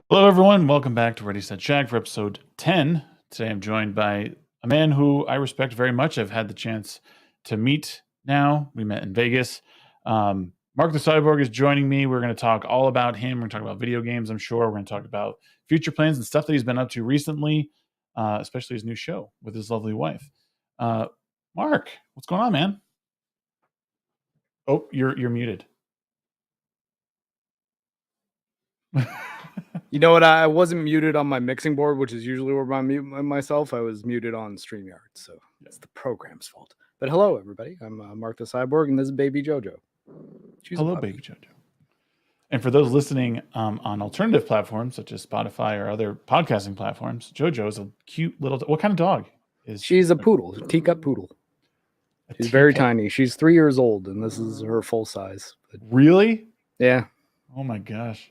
Hello, everyone. Welcome back to Ready, Set, Shag for episode 10. Today I'm joined by a man who I respect very much. I've had the chance to meet now. We met in Vegas. Marc The Cyborg is joining me. We're going to talk all about him. We're going to talk about video games, I'm sure. We're going to talk about future plans and stuff that he's been up to recently, especially his new show with his lovely wife. Marc, what's going on, man? Oh, you're muted. You know what? I wasn't muted on my mixing board, which is usually where I mute myself. I was muted on StreamYard, so it's the program's fault. But hello, everybody. I'm Marc The Cyborg, and this is Baby JoJo. Hello, Baby JoJo. And for those listening on alternative platforms such as Spotify or other podcasting platforms, JoJo is a cute little. What kind of dog is? She's a poodle, a teacup poodle. She's very tiny. She's 3 years old, and this is her full size. But really? Yeah. Oh my gosh.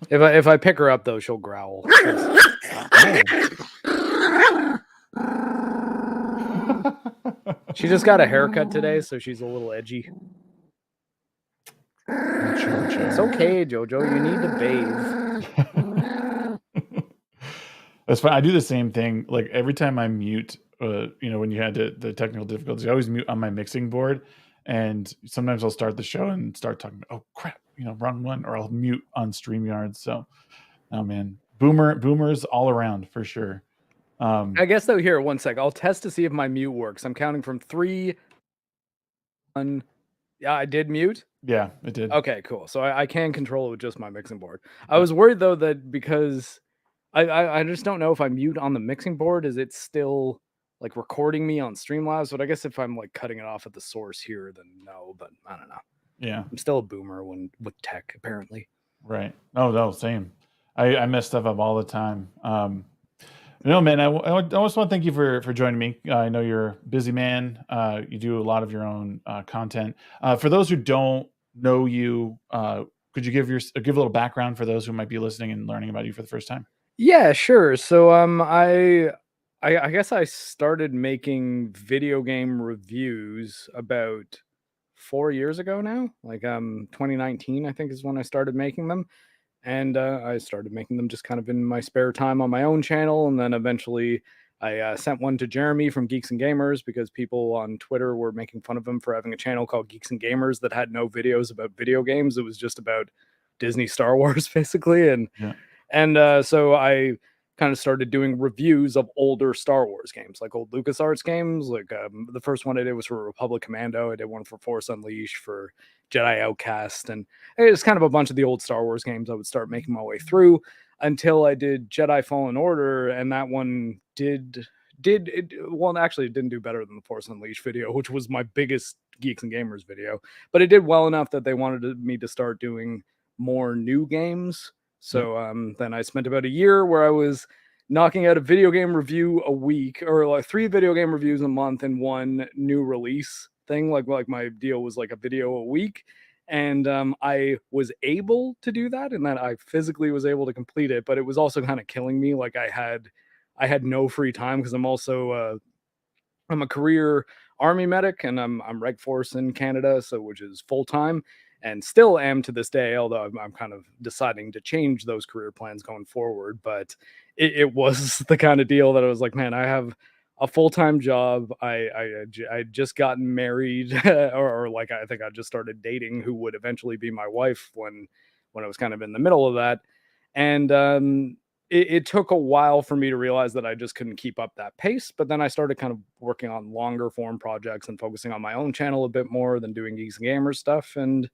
If I pick her up though, she'll growl. She just got a haircut today, so she's a little edgy. It's okay, JoJo. You need to bathe. That's fine. I do the same thing. Like every time I mute, when you had the technical difficulties, I always mute on my mixing board. And sometimes I'll start the show and start talking about, oh crap, wrong one, or I'll mute on StreamYard. So, oh man, boomers all around for sure. I guess though, here, 1 sec. I'll test to see if my mute works. I'm counting from 3. 1. Yeah, I did mute. Yeah, it did. Okay, cool. So I can control it with just my mixing board. I was worried though that because I just don't know if I mute on the mixing board, is it still like recording me on Streamlabs? But I guess if I'm like cutting it off at the source here, then no. But I don't know. Yeah, I'm still a boomer with tech, apparently. Right. Oh no, same. I mess stuff up all the time. No, man, I also want to thank you for joining me. I know you're a busy man. You do a lot of your own content. For those who don't know you, could you give a little background for those who might be listening and learning about you for the first time? Yeah, sure. So I guess I started making video game reviews about 4 years ago now. Like 2019, I think, is when I started making them. And I started making them just kind of in my spare time on my own channel. And then eventually I sent one to Jeremy from Geeks and Gamers because people on Twitter were making fun of him for having a channel called Geeks and Gamers that had no videos about video games. It was just about Disney Star Wars, basically. And so I kind of started doing reviews of older Star Wars games, like old LucasArts games. Like the first one I did was for Republic Commando. I did one for Force Unleashed, for Jedi Outcast, and it's kind of a bunch of the old Star Wars games I would start making my way through until I did Jedi Fallen Order, and that one actually it didn't do better than the Force Unleashed video, which was my biggest Geeks and Gamers video, but it did well enough that they wanted me to start doing more new games. So then I spent about a year where I was knocking out a video game review a week, or like 3 video game reviews a month and 1 new release thing. Like my deal was like a video a week. And I was able to do that, and that I physically was able to complete it, but it was also kind of killing me. Like I had no free time because I'm also I'm a career Army medic, and I'm Reg Force in Canada, so which is full time. And still am to this day, although I'm kind of deciding to change those career plans going forward. But it was the kind of deal that I was like, man, I have a full-time job. I just gotten married, or like I think I just started dating who would eventually be my wife when I was kind of in the middle of that. And it took a while for me to realize that I just couldn't keep up that pace. But then I started kind of working on longer form projects and focusing on my own channel a bit more than doing Geeks and Gamers stuff. And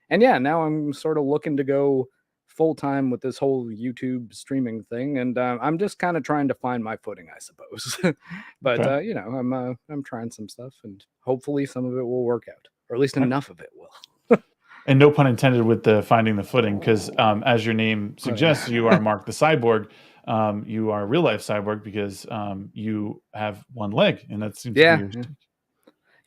And yeah, now I'm sort of looking to go full time with this whole YouTube streaming thing, and I'm just kind of trying to find my footing, I suppose. But Okay. I'm trying some stuff, and hopefully some of it will work out, or at least Okay. enough of it will. And no pun intended with the finding the footing, because as your name suggests, you are Mark the Cyborg. You are a real life cyborg because you have one leg, and that seems to be Yeah, your. yeah.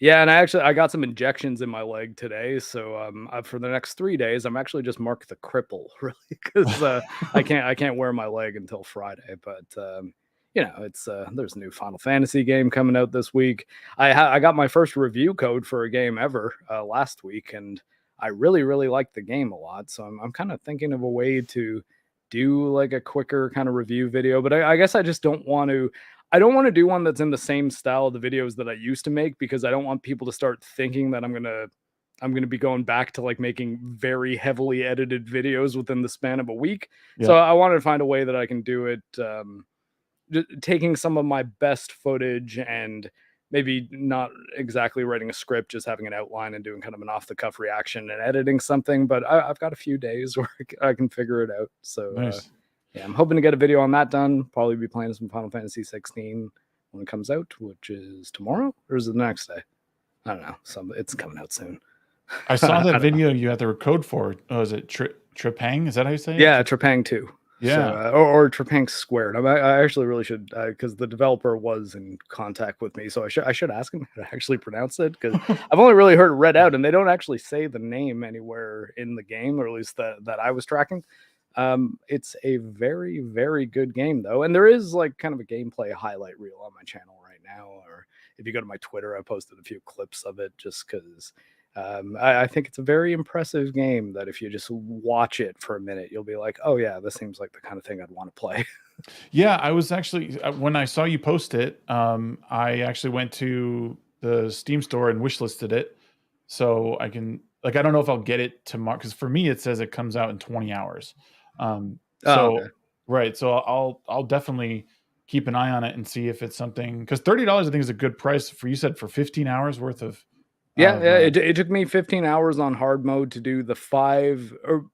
Yeah, and I got some injections in my leg today, so for the next 3 days, I'm actually just Mark the Cripple, really, because I can't wear my leg until Friday. But it's there's a new Final Fantasy game coming out this week. I got my first review code for a game ever last week, and I really liked the game a lot. So I'm kind of thinking of a way to do like a quicker kind of review video, but I guess I just don't want to. I don't want to do one that's in the same style of the videos that I used to make, because I don't want people to start thinking that I'm gonna be going back to like making very heavily edited videos within the span of a week. So Yeah. I wanted to find a way that I can do it, taking some of my best footage and maybe not exactly writing a script, just having an outline and doing kind of an off the cuff reaction and editing something. But I've got a few days where I can figure it out. So Nice. yeah, I'm hoping to get a video on that done. Probably be playing some Final Fantasy 16 when it comes out, which is tomorrow, or is it the next day? I don't know. It's coming out soon. I saw I that don't know. video you had the code for. Oh, is it Tripang? Is that how you say it? Yeah, Trepang 2. So, Yeah. or Trepang Squared. I actually really should, because the developer was in contact with me, so I should ask him how to actually pronounce it, because I've only really heard it read out, and they don't actually say the name anywhere in the game, or at least that I was tracking. It's a very good game though, and there is like kind of a gameplay highlight reel on my channel right now, or if you go to my Twitter, I posted a few clips of it just because I think it's a very impressive game that if you just watch it for a minute, you'll be like, oh yeah, this seems like the kind of thing I'd want to play. Yeah, I was actually when I saw you post it, I actually went to the Steam store and wishlisted it, so I can like I don't know if I'll get it tomorrow because for me it says it comes out in 20 hours. Oh, okay. So right, so I'll definitely keep an eye on it and see if it's something because $30 I think is a good price for you said for 15 hours worth of Yeah, of yeah. It took me 15 hours on hard mode to do the 5, or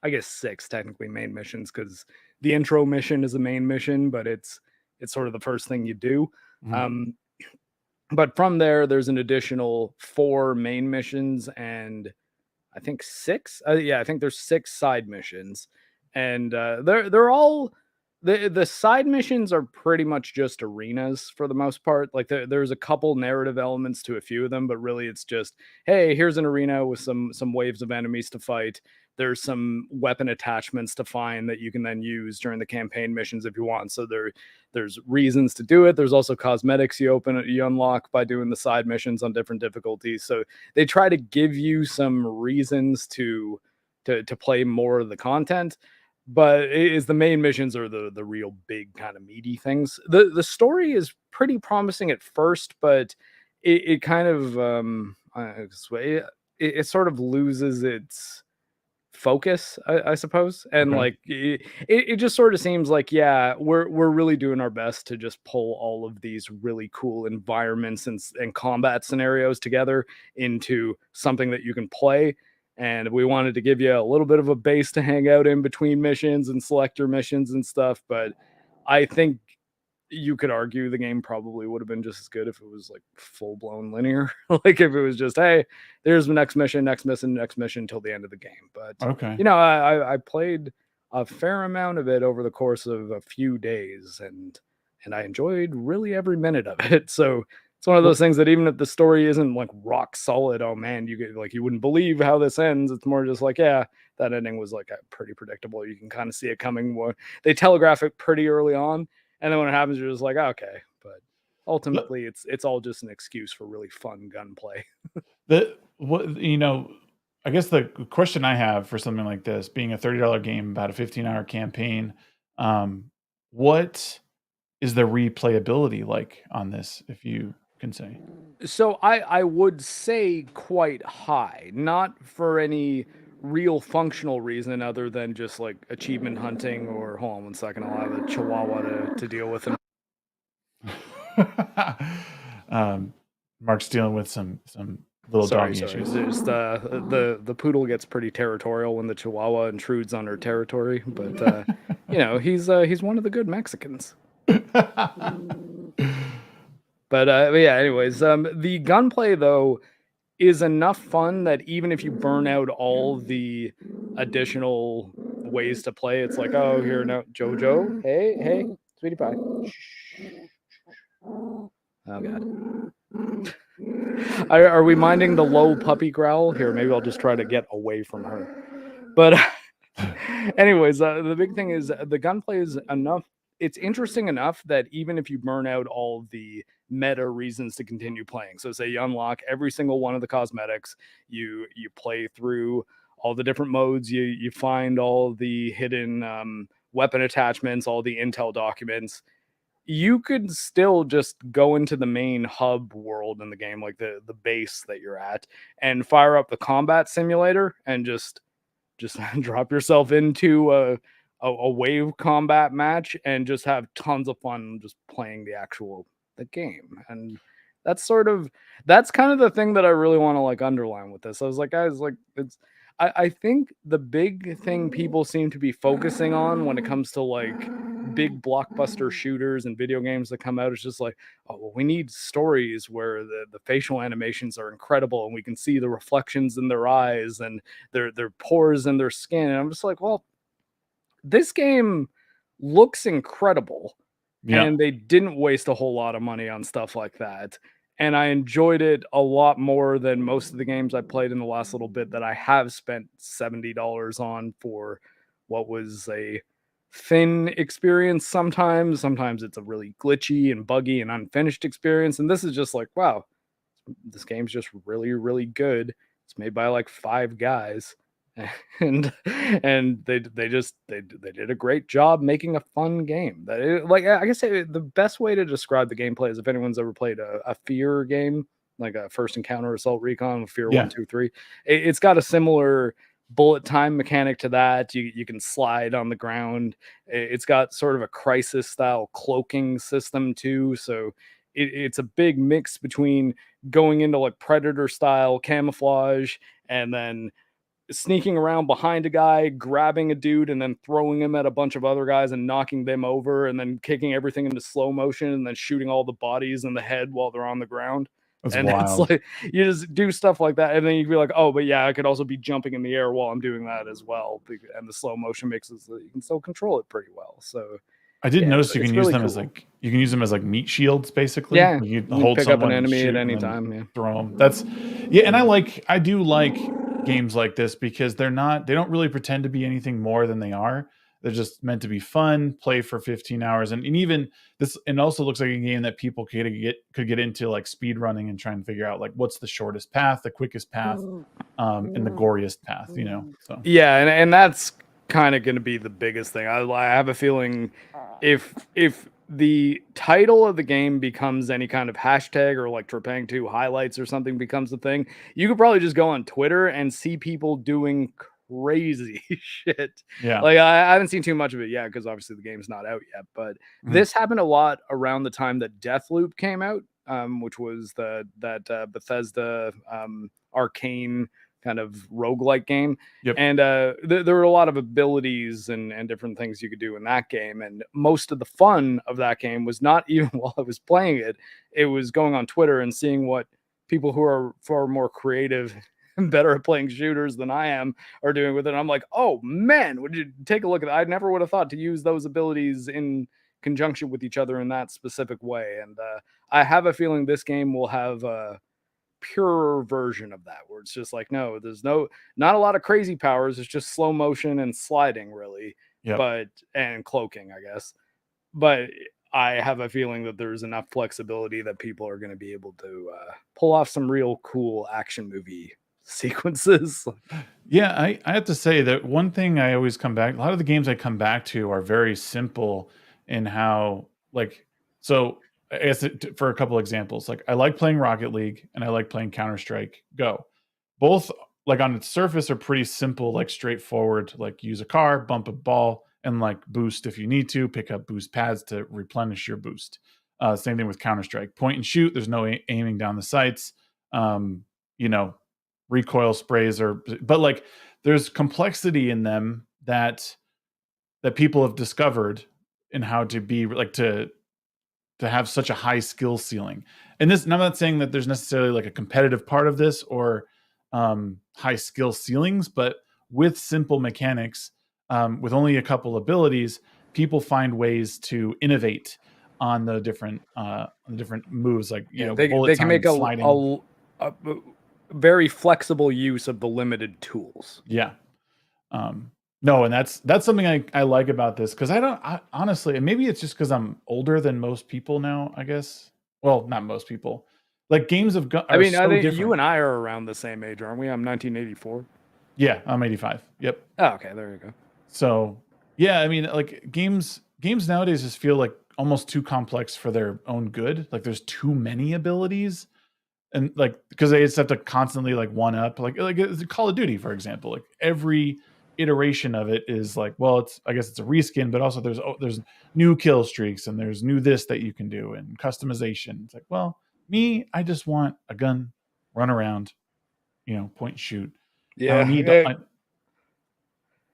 I guess 6 technically main missions, because the intro mission is a main mission, but it's sort of the first thing you do. mhm. Um, but from there, there's an additional 4 main missions and I think 6. Yeah, I think there's 6 side missions, and they're all the side missions are pretty much just arenas for the most part. Like there's a couple narrative elements to a few of them, but really it's just, hey, here's an arena with some waves of enemies to fight. There's some weapon attachments to find that you can then use during the campaign missions if you want. So there's reasons to do it. There's also cosmetics you unlock by doing the side missions on different difficulties. So they try to give you some reasons to play more of the content, but it is the main missions are the real big kind of meaty things. The story is pretty promising at first, but it kind of it sort of loses its focus, I suppose. And Okay. like it just sort of seems like, yeah, we're really doing our best to just pull all of these really cool environments and combat scenarios together into something that you can play. And we wanted to give you a little bit of a base to hang out in between missions and select your missions and stuff. But I think you could argue the game probably would have been just as good if it was like full blown linear. Like if it was just, hey, there's the next mission till the end of the game. But Okay. I played a fair amount of it over the course of a few days, and I enjoyed really every minute of it. So it's one of Well, those things that even if the story isn't like rock solid, oh man, you get like you wouldn't believe how this ends. It's more just like, yeah, that ending was like pretty predictable. You can kind of see it coming. They telegraph it pretty early on, and then when it happens, you're just like, okay. But le- ultimately, it's all just an excuse for really fun gunplay. the what I guess the question I have for something like this, being a $30 game about a 15-hour campaign, um, what is the replayability like on this, if you can say? So I would say quite high, not for any real functional reason other than just like achievement hunting, or hold on one second, I'll have a chihuahua to deal with. um, Mark's dealing with some little Sorry, doggy sorry. issues. Just the poodle gets pretty territorial when the Chihuahua intrudes on her territory, but he's one of the good Mexicans. But yeah, anyways, the gunplay though is enough fun that even if you burn out all the additional ways to play, it's like, oh, here now, Jojo, hey, sweetie pie. Oh god. Are we minding the low puppy growl here? Maybe I'll just try to get away from her. But anyways, the big thing is the gunplay is enough. It's interesting enough that even if you burn out all the meta reasons to continue playing, so say you unlock every single one of the cosmetics, you play through all the different modes, you find all the hidden weapon attachments, all the intel documents, you could still just go into the main hub world in the game, like the base that you're at, and fire up the combat simulator and just drop yourself into a wave combat match and just have tons of fun just playing the game. And that's kind of the thing that I really want to like underline with this. I was like, guys, like I think the big thing people seem to be focusing on when it comes to like big blockbuster shooters and video games that come out is just like, oh, well, we need stories where the facial animations are incredible and we can see the reflections in their eyes and their pores in their skin. And I'm just like, well, this game looks incredible, Yeah. and they didn't waste a whole lot of money on stuff like that. And I enjoyed it a lot more than most of the games I played in the last little bit that I have spent $70 on for what was a thin experience sometimes. Sometimes it's a really glitchy and buggy and unfinished experience. And this is just like, wow, this game's just really, really good. It's made by like 5 guys. And they did a great job making a fun game. Like I guess the best way to describe the gameplay is if anyone's ever played a Fear game, like a First Encounter Assault Recon, Fear Yeah. 1, 2, 3. It's got a similar bullet time mechanic to that. You can slide on the ground. It's got sort of a Crisis style cloaking system too. So it's a big mix between going into like Predator style camouflage and then sneaking around behind a guy, grabbing a dude, and then throwing him at a bunch of other guys and knocking them over, and then kicking everything into slow motion, and then shooting all the bodies in the head while they're on the ground. That's And it's wild. like you just do stuff like that, and then you can be like, oh, but yeah, I could also be jumping in the air while I'm doing that as well. And the slow motion makes it so that you can still control it pretty well. So I did yeah, notice you can it's use really them as cool. you can use them as like meat shields, basically. Yeah, You you can hold pick up an someone and enemy at shoot and any then time. Yeah. throw them. And I do like games like this because they don't really pretend to be anything more than they are. They're just meant to be fun, play for 15 hours. And even this, and also looks like a game that people could get into like speed running and try and figure out like what's the shortest path, the quickest path, and the goriest path, so. Yeah, and that's kind of going to be the biggest thing. I have a feeling if the title of the game becomes any kind of hashtag or like Trepang 2 highlights or something becomes a thing, you could probably just go on Twitter and see people doing crazy shit. Yeah. Like I haven't seen too much of it yet because obviously the game's not out yet, but this happened a lot around the time that Deathloop came out, which was that Bethesda arcane kind of roguelike game. Yep. And there were a lot of abilities and different things you could do in that game. And most of the fun of that game was not even while I was playing it. It was going on Twitter and seeing what people who are far more creative and better at playing shooters than I am are doing with it. And I'm like, oh man, would you take a look at that? I never would have thought to use those abilities in conjunction with each other in that specific way. And I have a feeling this game will have purer version of that where it's just like, no, there's not a lot of crazy powers, it's just slow motion and sliding really. Yep. And cloaking, I guess. But I have a feeling that there's enough flexibility that people are going to be able to pull off some real cool action movie sequences. Yeah, I have to say that one thing I always come back, a lot of the games I come back to are very simple in how, like, so I guess for a couple examples, like I like playing Rocket League and I like playing Counter-Strike Go. Both, like on its surface, are pretty simple, like straightforward, like use a car, bump a ball, and like boost if you need to, pick up boost pads to replenish your boost. Same thing with Counter-Strike. Point and shoot, there's no aiming down the sights. recoil sprays but like there's complexity in them that people have discovered in how to be like to have such a high skill ceiling. And I'm not saying that there's necessarily like a competitive part of this or high skill ceilings, but with simple mechanics, with only a couple abilities, people find ways to innovate on the different moves, like bullet they can time, make sliding. a very flexible use of the limited tools. Yeah. No, and that's something I like about this, because I honestly, and maybe it's just because I'm older than most people now, I guess. Well, not most people. Like games I are mean, I so think you different. and I are around the same age, aren't we? I'm 1984. Yeah, I'm 85. Yep. Oh, okay, there you go. So yeah, I mean, like games nowadays just feel like almost too complex for their own good. Like there's too many abilities, and like because they just have to constantly like one up, like Call of Duty, for example. Like every iteration of it is like, well, I guess it's a reskin, but also there's new kill streaks and there's new this that you can do and customization. It's like, well, I just want a gun, run around, point and shoot. I don't need Yeah,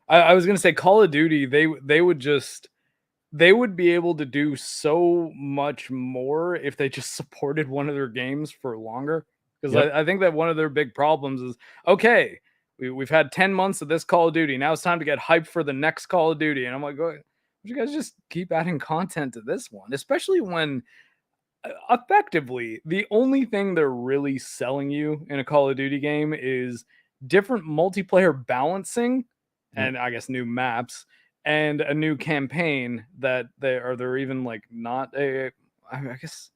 I was gonna say Call of Duty. They would be able to do so much more if they just supported one of their games for longer. Because Yep. I think that one of their big problems is, okay, we've had 10 months of this Call of Duty. Now it's time to get hyped for the next Call of Duty. And I'm like, would you guys just keep adding content to this one? Especially when effectively the only thing they're really selling you in a Call of Duty game is different multiplayer balancing, Yep. and I guess new maps and a new campaign that they're even like not a, I guess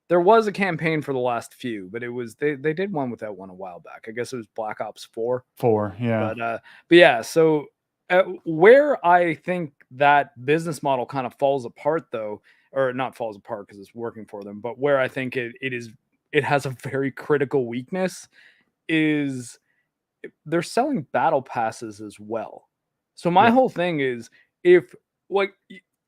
there was a campaign for the last few, but it was they did one with that one a while back. I guess it was Black Ops 4. 4. Yeah. But yeah, so where I think that business model kind of falls apart, though, or not falls apart because it's working for them, but where I think it has a very critical weakness is they're selling battle passes as well. So my Yep. whole thing is, if like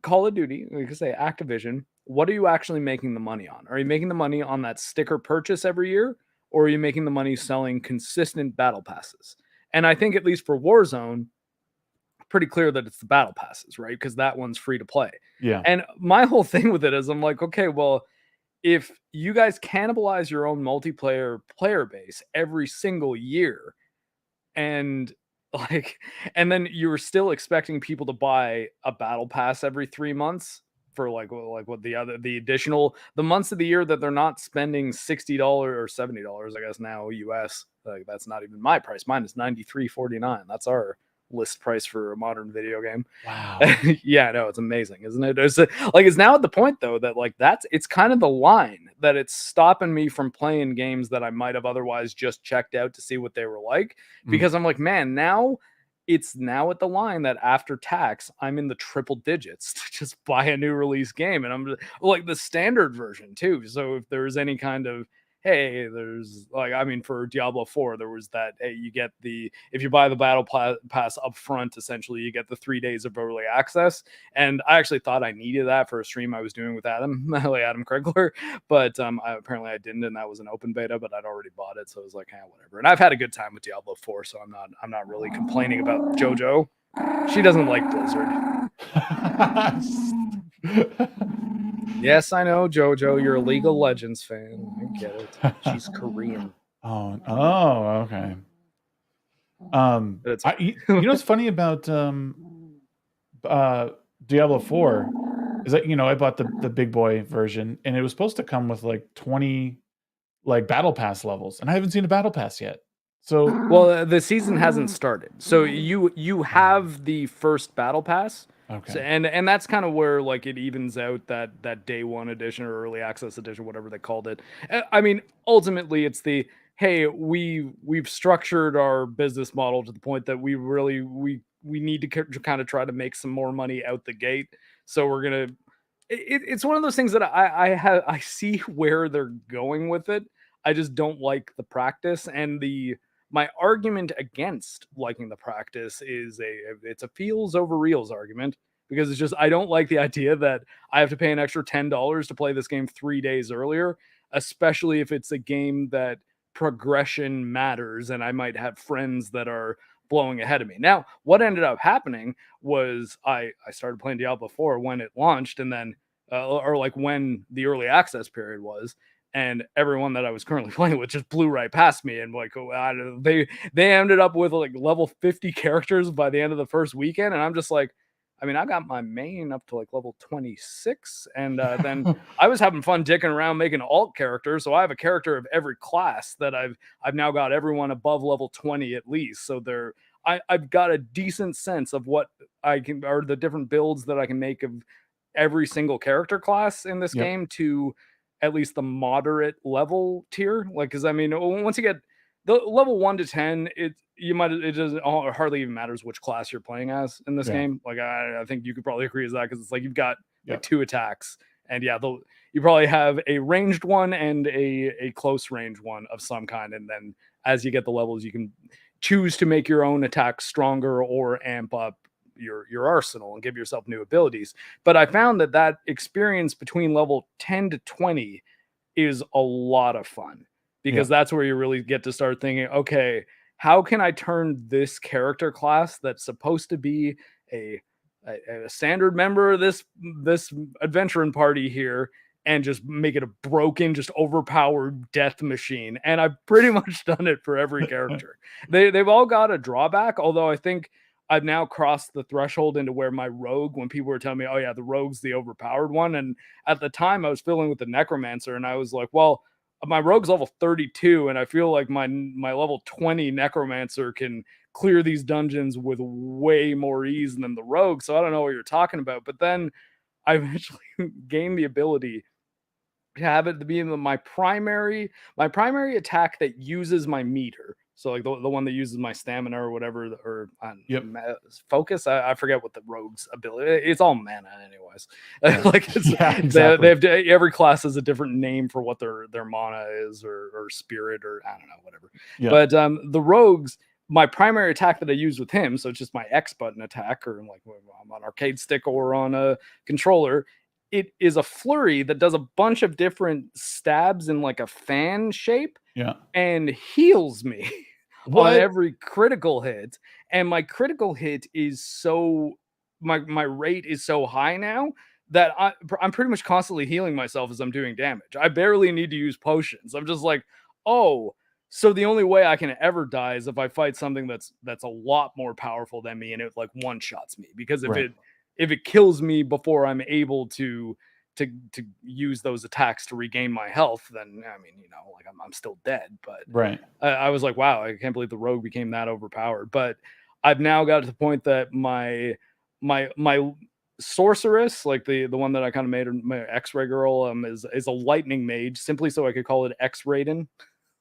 Call of Duty, like I say, Activision, what are you actually making the money on? Are you making the money on that sticker purchase every year, or are you making the money selling consistent battle passes? And I think at least for Warzone, pretty clear that it's the battle passes, right? Because that one's free to play. Yeah. And my whole thing with it is I'm like, okay, well, if you guys cannibalize your own multiplayer player base every single year, and like, and then you're still expecting people to buy a battle pass every 3 months for like what the additional the months of the year that they're not spending $60 or $70, I guess now US, like that's not even my price. Mine is $93.49. That's our list price for a modern video game. Wow. Yeah, no, it's amazing, isn't it? It's now at the point though that like it's kind of the line that it's stopping me from playing games that I might have otherwise just checked out to see what they were like, because I'm like, man, now it's now at the line that after tax I'm in the triple digits to just buy a new release game, and I'm just, like the standard version too. So if there's any kind of, hey, there's like, I mean, for Diablo 4, there was that, hey, you get if you buy the battle pass up front, essentially, you get the 3 days of early access. And I actually thought I needed that for a stream I was doing with Adam, like Adam Krigler, but apparently I didn't, and that was an open beta, but I'd already bought it, so I was like, whatever. And I've had a good time with Diablo 4, so I'm not really complaining about JoJo. She doesn't like Blizzard. Yes, I know, JoJo. You're a League of Legends fan. I get it. She's Korean. Oh, okay. But You know what's funny about Diablo 4 is that I bought the big boy version, and it was supposed to come with like 20 like battle pass levels, and I haven't seen a battle pass yet. So well, the season hasn't started, so you have the first battle pass. okay. So, and that's kind of where like it evens out that day one edition or early access edition, whatever they called it. I mean, ultimately, it's the, hey, we've structured our business model to the point that we need to kind of try to make some more money out the gate. So we're gonna. It's one of those things that I see where they're going with it. I just don't like the practice, and my argument against liking the practice is it's a feels over reals argument, because it's just, I don't like the idea that I have to pay an extra $10 to play this game 3 days earlier, especially if it's a game that progression matters, and I might have friends that are blowing ahead of me. Now, what ended up happening was I started playing Diablo 4 when it launched, and then or like when the early access period was, and everyone that I was currently playing with just blew right past me, and like they ended up with like level 50 characters by the end of the first weekend, and I'm just like, I mean, I got my main up to like level 26, and then I was having fun dicking around making alt characters. So I have a character of every class that I've now got everyone above level 20 at least. So I've got a decent sense of what I can, or the different builds that I can make of every single character class in this Yep. game to at least the moderate level tier. Like, because I mean, once you get the level 1 to 10, it doesn't hardly even matters which class you're playing as in this game. Like, I think you could probably agree with that, because it's like you've got like 2 attacks, and you probably have a ranged one and a close range one of some kind, and then as you get the levels, you can choose to make your own attacks stronger or amp up your arsenal and give yourself new abilities. But I found that experience between level 10 to 20 is a lot of fun, because that's where you really get to start thinking, okay, how can I turn this character class that's supposed to be a standard member of this adventuring party here, and just make it a broken, just overpowered death machine. And I've pretty much done it for every character. They've all got a drawback, although I think I've now crossed the threshold into where my rogue, when people were telling me, oh yeah, the rogue's the overpowered one. And at the time I was filling with the necromancer, and I was like, well, my rogue's level 32, and I feel like my level 20 necromancer can clear these dungeons with way more ease than the rogue. So I don't know what you're talking about. But then I eventually gained the ability to have it be my primary attack that uses my meter. So like the one that uses my stamina or whatever, or focus. I forget what the rogue's ability. It's all mana, anyways. Like exactly. they have every class has a different name for what their mana is, or spirit, or I don't know, whatever. But the rogues, my primary attack that I use with him, so it's just my X button attack, or like I'm on arcade stick or on a controller. It is a flurry that does a bunch of different stabs in like a fan shape, and heals me on every critical hit. And my critical hit is so my rate is so high now that I'm pretty much constantly healing myself as I'm doing damage. I barely need to use potions. I'm just like, oh, so the only way I can ever die is if I fight something that's a lot more powerful than me, and it like one shots me. Because if it kills me before I'm able to use those attacks to regain my health, then I mean, you know, like I'm still dead. But I was like, wow, I can't believe the rogue became that overpowered. But I've now got to the point that my sorceress, like the one that I kind of made, my X-ray girl, is a lightning mage, simply so I could call it X-Raiden.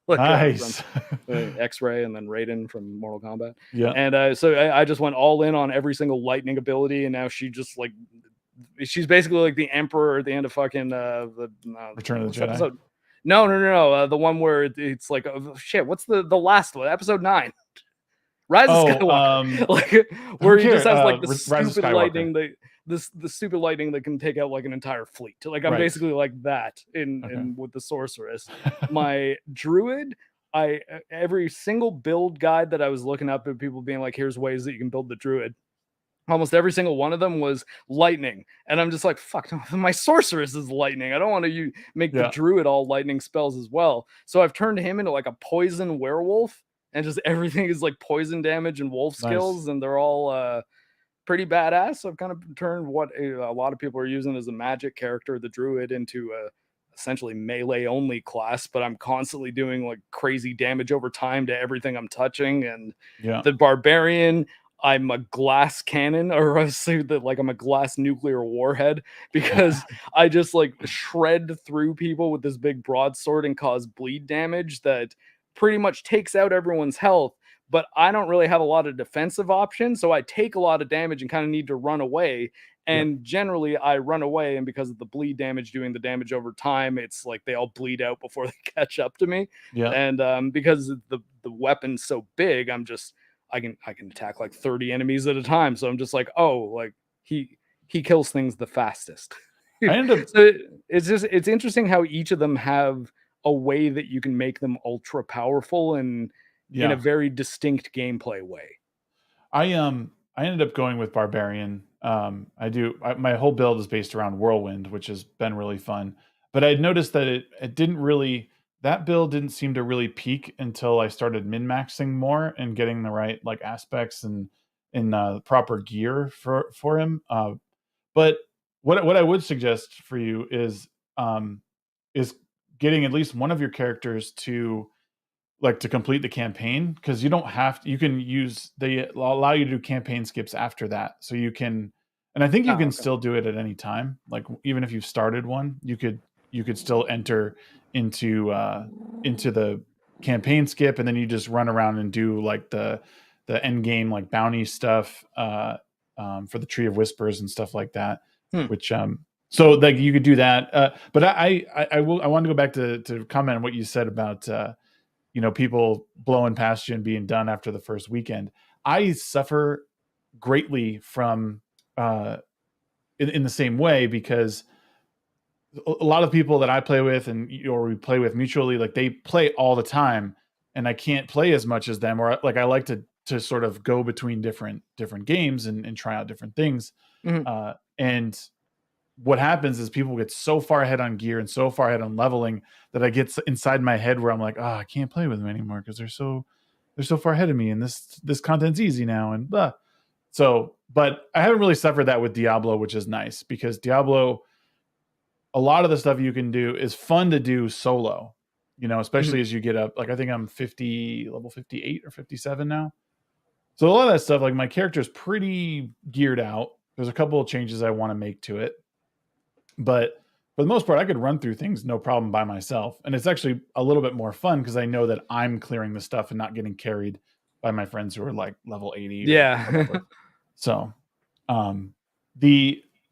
Like, nice. X-ray and then Raiden from Mortal Kombat. Yeah. And so I just went all in on every single lightning ability, and now she just like, she's basically like the Emperor at the end of fucking Return of the Jedi. Episode. No. The one where it's like, oh, shit. What's the last one? Episode 9. Rise of Skywalker. Like, where he just has like the stupid lightning, the stupid lightning that can take out like an entire fleet. Like, I'm basically like that in with the sorceress. My druid, every single build guide that I was looking up at, people being like, here's ways that you can build the druid, almost every single one of them was lightning. And I'm just like, fuck, my sorceress is lightning. I don't want to make the druid all lightning spells as well. So I've turned him into like a poison werewolf, and just everything is like poison damage and wolf skills, and they're all pretty badass. So I've kind of turned what a lot of people are using as a magic character, the druid, into a essentially melee only class, but I'm constantly doing like crazy damage over time to everything I'm touching. And the barbarian, I'm a glass cannon, or I say that like I'm a glass nuclear warhead, because I just like shred through people with this big broadsword and cause bleed damage that pretty much takes out everyone's health. But I don't really have a lot of defensive options, so I take a lot of damage and kind of need to run away. And generally I run away, and because of the bleed damage doing the damage over time, it's like they all bleed out before they catch up to me. And because the weapon's so big, I can attack like 30 enemies at a time. So I'm just like, oh, like he kills things the fastest. So it's interesting how each of them have a way that you can make them ultra powerful and in a Yeah. very distinct gameplay way. I ended up going with Barbarian. My whole build is based around Whirlwind, which has been really fun. But I noticed that it didn't really, that build didn't seem to really peak until I started min-maxing more and getting the right like aspects and proper gear for him. But what I would suggest for you is getting at least one of your characters to like to complete the campaign, because you don't have to, you can use, they allow you to do campaign skips after that, so you can, and I think you Oh, can okay. still do it at any time, like even if you've started one, you could still enter into the campaign skip, and then you just run around and do like the end game like bounty stuff for the Tree of Whispers and stuff like that, Hmm. which so like you could do that, but I wanted to go back to comment on what you said about people blowing past you and being done after the first weekend. I suffer greatly from in the same way, because a lot of people that I play with and or we play with mutually, like they play all the time, and I can't play as much as them. Or like I like to sort of go between different games and try out different things. Mhm. And what happens is people get so far ahead on gear and so far ahead on leveling that I get inside my head where I'm like, oh, I can't play with them anymore because they're so far ahead of me, and this content's easy now, and blah. So, but I haven't really suffered that with Diablo, which is nice, because Diablo, a lot of the stuff you can do is fun to do solo, especially Mhm. as you get up. Like I think I'm level 58 or 57 now. So a lot of that stuff, like my character's pretty geared out. There's a couple of changes I want to make to it, but for the most part, I could run through things no problem by myself. And it's actually a little bit more fun because I know that I'm clearing the stuff and not getting carried by my friends who are like level 80 or Yeah. whatever. So, um,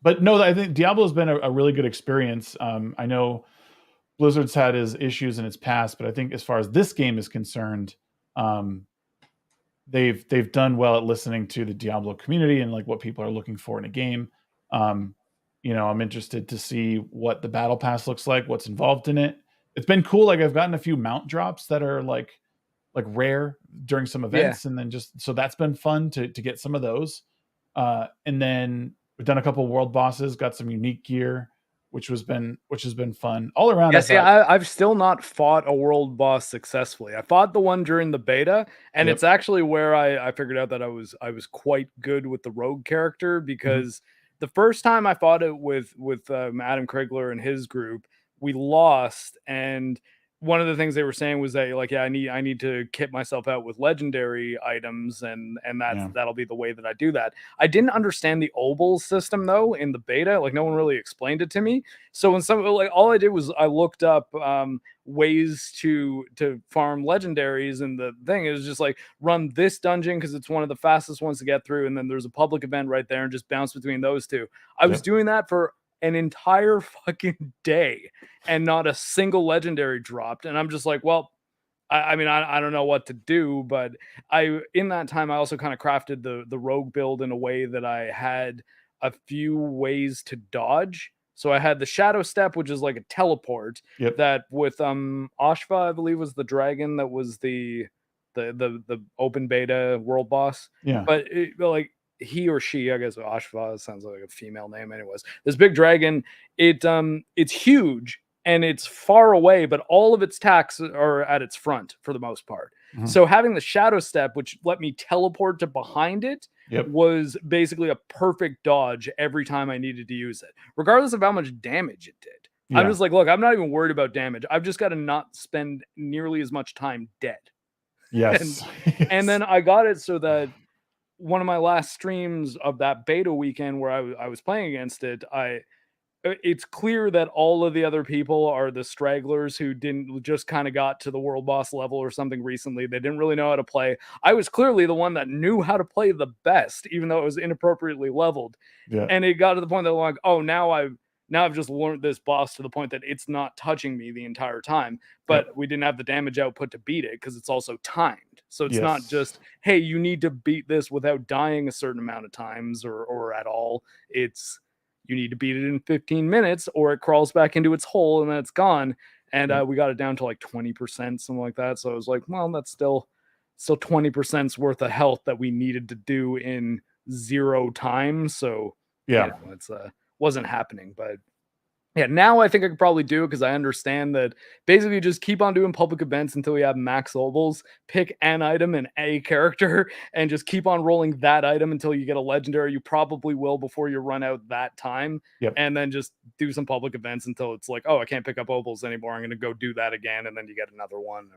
but no, I think Diablo's been a really good experience. I know Blizzard's had his issues in its past, but I think as far as this game is concerned, um, they've done well at listening to the Diablo community and like what people are looking for in a game. Um, I'm interested to see what the battle pass looks like, what's involved in it. It's been cool. Like I've gotten a few mount drops that are like rare during some Yeah. events, and then just so that's been fun to get some of those. And then we've done a couple world bosses, got some unique gear, which has been fun all around. Yeah, I see, thought, I've still not fought a world boss successfully. I fought the one during the beta, and yep, it's actually where I figured out that I was quite good with the rogue character, mhm, because the first time I fought it with Adam Krigler and his group, we lost. And one of the things they were saying was that, like, yeah, I need to kit myself out with legendary items, and yeah, that'll be the way that I do that. I didn't understand the obol system though in the beta. Like, no one really explained it to me. So when some, like, all I did was I looked up ways to farm legendaries, and the thing is just like run this dungeon because it's one of the fastest ones to get through, and then there's a public event right there, and just bounce between those two. I was yep, doing that for an entire fucking day, and not a single legendary dropped, and I'm just like, well, I mean, I don't know what to do, but in that time I also kind of crafted the rogue build in a way that I had a few ways to dodge. So I had the shadow step, which is like a teleport yep, that with Ashva, I believe, was the dragon that was the open beta world boss. yeah, But like he or she, I guess Ashva sounds like a female name. Anyways, this big dragon, it's huge and it's far away, but all of its attacks are at its front for the most part. mhm, So having the shadow step, which let me teleport to behind it, yep, was basically a perfect dodge every time I needed to use it, regardless of how much damage it did. I'm yeah, just like, look, I'm not even worried about damage. I've just got to not spend nearly as much time dead. And yes, and yes, then I got it so that one of my last streams of that beta weekend where I was playing against it, it's clear that all of the other people are the stragglers who didn't just kind of got to the world boss level or something recently. They didn't really know how to play. I was clearly the one that knew how to play the best, even though it was inappropriately leveled. yeah, And it got to the point that I'm like, oh, now I've just learned this boss to the point that it's not touching me the entire time. But yep, we didn't have the damage output to beat it because it's also timed. So it's not yes, just, hey, you need to beat this without dying a certain amount of times or at all. It's, you need to beat it in 15 minutes or it crawls back into its hole and then it's gone. and we got it down to like 20%, something like that. So I was like, well, that's still 20%'s worth of health that we needed to do in 0 time. So it's wasn't happening. But yeah, now I think I could probably do it because I understand that basically just keep on doing public events until you have max ovals, pick an item and a character, and just keep on rolling that item until you get a legendary. You probably will before you run out that time. Yep. And then just do some public events until it's like, oh, I can't pick up ovals anymore. I'm going to go do that again. And then you get another one.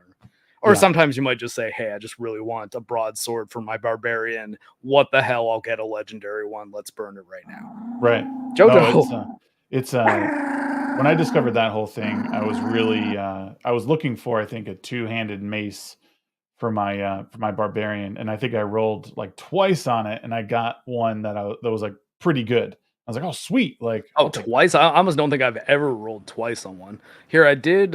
Or sometimes you might just say, hey, I just really want a broadsword for my barbarian. What the hell? I'll get a legendary one. Let's burn it right now. Right. Jojo. No, it's when I discovered that whole thing, I was really I was looking for, I think, a 2-handed mace for my barbarian, and I think I rolled like twice on it, and I got one that was like pretty good. I was like, oh sweet, like twice. I almost don't think I've ever rolled twice on one. Here, I did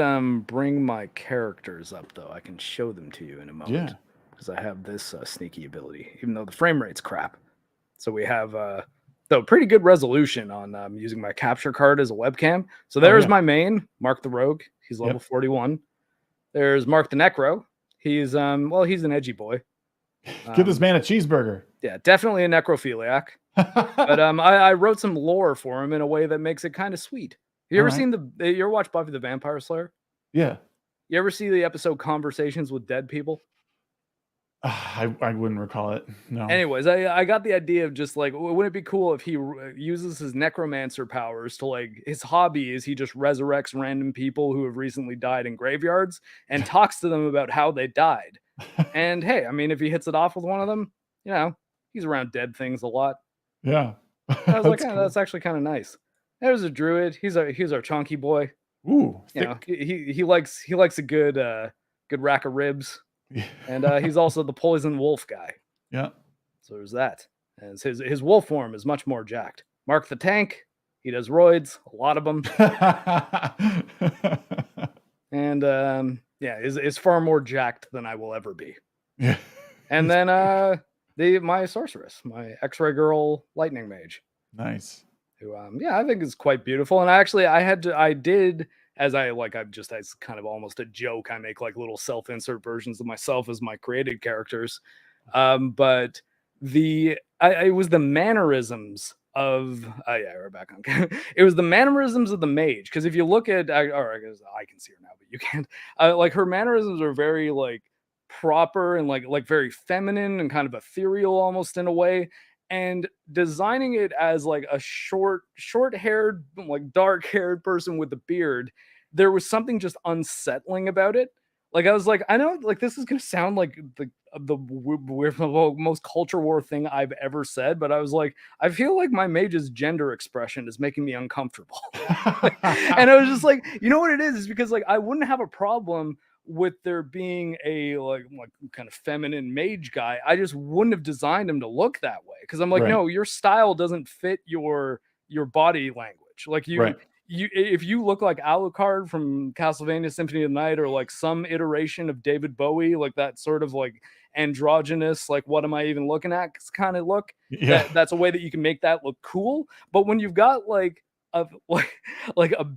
bring my characters up though. I can show them to you in a moment because I have this sneaky ability, even though the frame rate's crap. So we have though pretty good resolution on using my capture card as a webcam. So there's my main, Marc the Rogue. He's level 41. There's Marc the Necro. He's he's an edgy boy. Give this man a cheeseburger. Yeah, definitely a necrophiliac. But I wrote some lore for him in a way that makes it kind of sweet. You ever seen you ever watch Buffy the Vampire Slayer? Yeah. You ever see the episode Conversations with Dead People? I wouldn't recall it. No. Anyways, I got the idea of just like, wouldn't it be cool if he uses his necromancer powers to like, his hobby is he just resurrects random people who have recently died in graveyards and talks to them about how they died. And hey, I mean, if he hits it off with one of them, you know, he's around dead things a lot. Yeah. I was like, cool. That's actually kind of nice. There's a druid. He's our chunky boy. Ooh, you know, he likes a good rack of ribs. And he's also the poison wolf guy. Yeah. So there's that. And his wolf form is much more jacked. Marc the Tank, he does roids, a lot of them. And is far more jacked than I will ever be. Yeah. And then my sorceress, my X-ray girl lightning mage. Nice. Who I think is quite beautiful. And I did as as kind of almost a joke, I make like little self-insert versions of myself as my created characters. But it was the mannerisms of we're back on. It was the mannerisms of the mage. Because if you look at I guess I can see her now, but you can't. Like her mannerisms are very like proper and like very feminine and kind of ethereal almost in a way. And designing it as like a short-haired, like dark-haired person with a beard, there was something just unsettling about it. Like I was like, I know, like this is gonna sound like the most culture war thing I've ever said, but I was like, I feel like my mage's gender expression is making me uncomfortable. And I was just like, you know what it is? It's because like I wouldn't have a problem with there being a like kind of feminine mage guy. I just wouldn't have designed him to look that way because I'm like, no, your style doesn't fit your body language. Like you if you look like Alucard from Castlevania Symphony of the Night or like some iteration of David Bowie, like that sort of like androgynous, like what am I even looking at kind of look, that's a way that you can make that look cool. But when you've got like a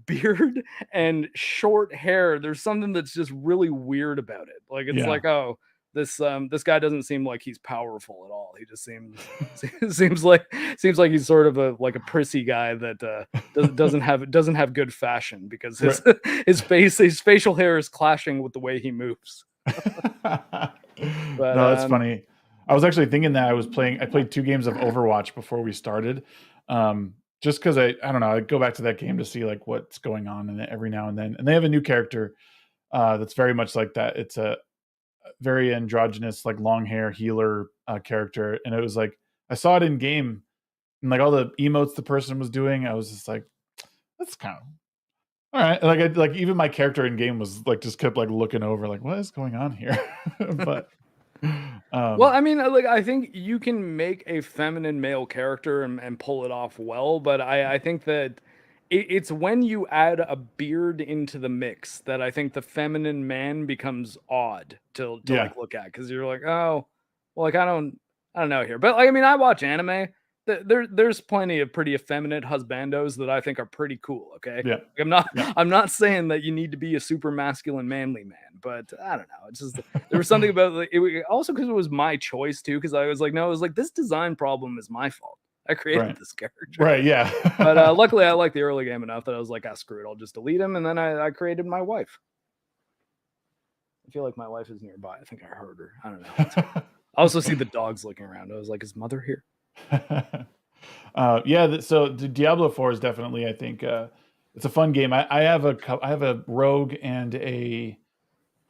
beard and short hair, there's something that's just really weird about it. Like it's like, oh, this guy doesn't seem like he's powerful at all. He just seems like he's sort of a prissy guy that doesn't have good fashion because his facial hair is clashing with the way he moves. But no, that's funny. I was actually thinking that I played 2 games of Overwatch before we started. Just because I don't know, I go back to that game to see like what's going on in it every now and then. And they have a new character that's very much like that. It's a very androgynous, like long hair healer character. And it was like, I saw it in game and like all the emotes the person was doing. I was just like, that's kind of all right. Like even my character in game was like, just kept like looking over like, what is going on here? But well, I mean, like I think you can make a feminine male character and pull it off well, but I think that it's when you add a beard into the mix that I think the feminine man becomes odd to like look at because you're like, oh, well, like I don't know here, but like I mean, I watch anime, there's plenty of pretty effeminate husbandos that I think are pretty cool. Okay, Yeah. like, I'm not Yeah. I'm not saying that you need to be a super masculine manly man, but I don't know. It's just there was something about like, also because it was my choice too. Because I was like, no, it was like this design problem is my fault. I created Right. this character. Right. Yeah. But luckily, I liked the early game enough that I was like, ah, screw it, I'll just delete him, and then I created my wife. I feel like my wife is nearby. I think I heard her. I don't know. I also see the dogs looking around. I was like, is Mother here? Yeah. So Diablo 4 is definitely, I think, it's a fun game. I have a rogue and a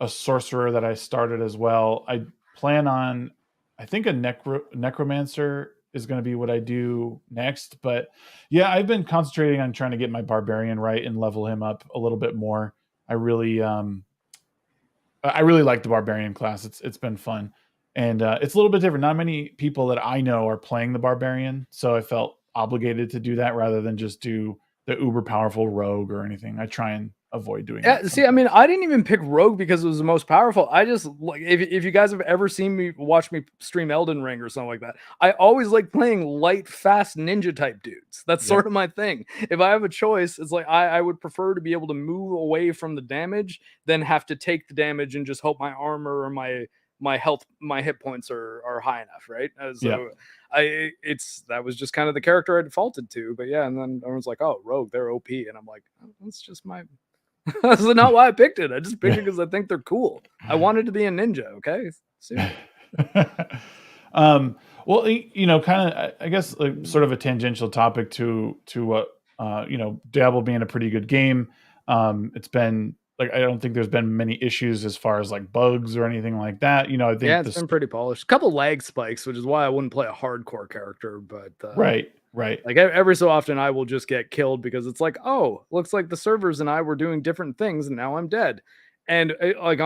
sorcerer that I started as well. I plan on, I think a necromancer is going to be what I do next. But yeah, I've been concentrating on trying to get my barbarian right and level him up a little bit more. I really like the barbarian class. It's been fun, and it's a little bit different. Not many people that I know are playing the barbarian, so I felt obligated to do that rather than just do the uber powerful rogue or anything. I try and avoid doing Yeah, that. see, I mean, I didn't even pick Rogue because it was the most powerful. I just like if you guys have ever seen me watch me stream Elden Ring or something like that, I always like playing light, fast ninja type dudes. That's Yeah. sort of my thing. If I have a choice, it's like I would prefer to be able to move away from the damage than have to take the damage and just hope my armor or my health, my hit points are high enough, right? So that was just kind of the character I defaulted to. But yeah, and then everyone's like, oh, Rogue, they're OP, and I'm like, oh, that's just my that's not why I picked it. I just picked it because I think they're cool. I wanted to be a ninja. Okay. Well, kind of, I guess, like, sort of a tangential topic to what, Diablo being a pretty good game. It's been like, I don't think there's been many issues as far as like bugs or anything like that. I think Yeah, it's been pretty polished. A couple lag spikes, which is why I wouldn't play a hardcore character. But right. like every so often, I will just get killed because it's like, oh, looks like the servers and I were doing different things, and now I'm dead. And like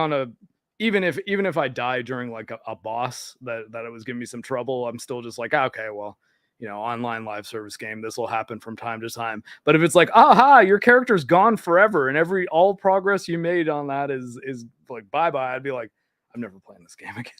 even if I die during like a boss that it was giving me some trouble, I'm still just like, okay, well, online live service game, this will happen from time to time. But if it's like, aha, your character's gone forever, and all progress you made on that is like bye bye, I'd be like, I'm never playing this game again.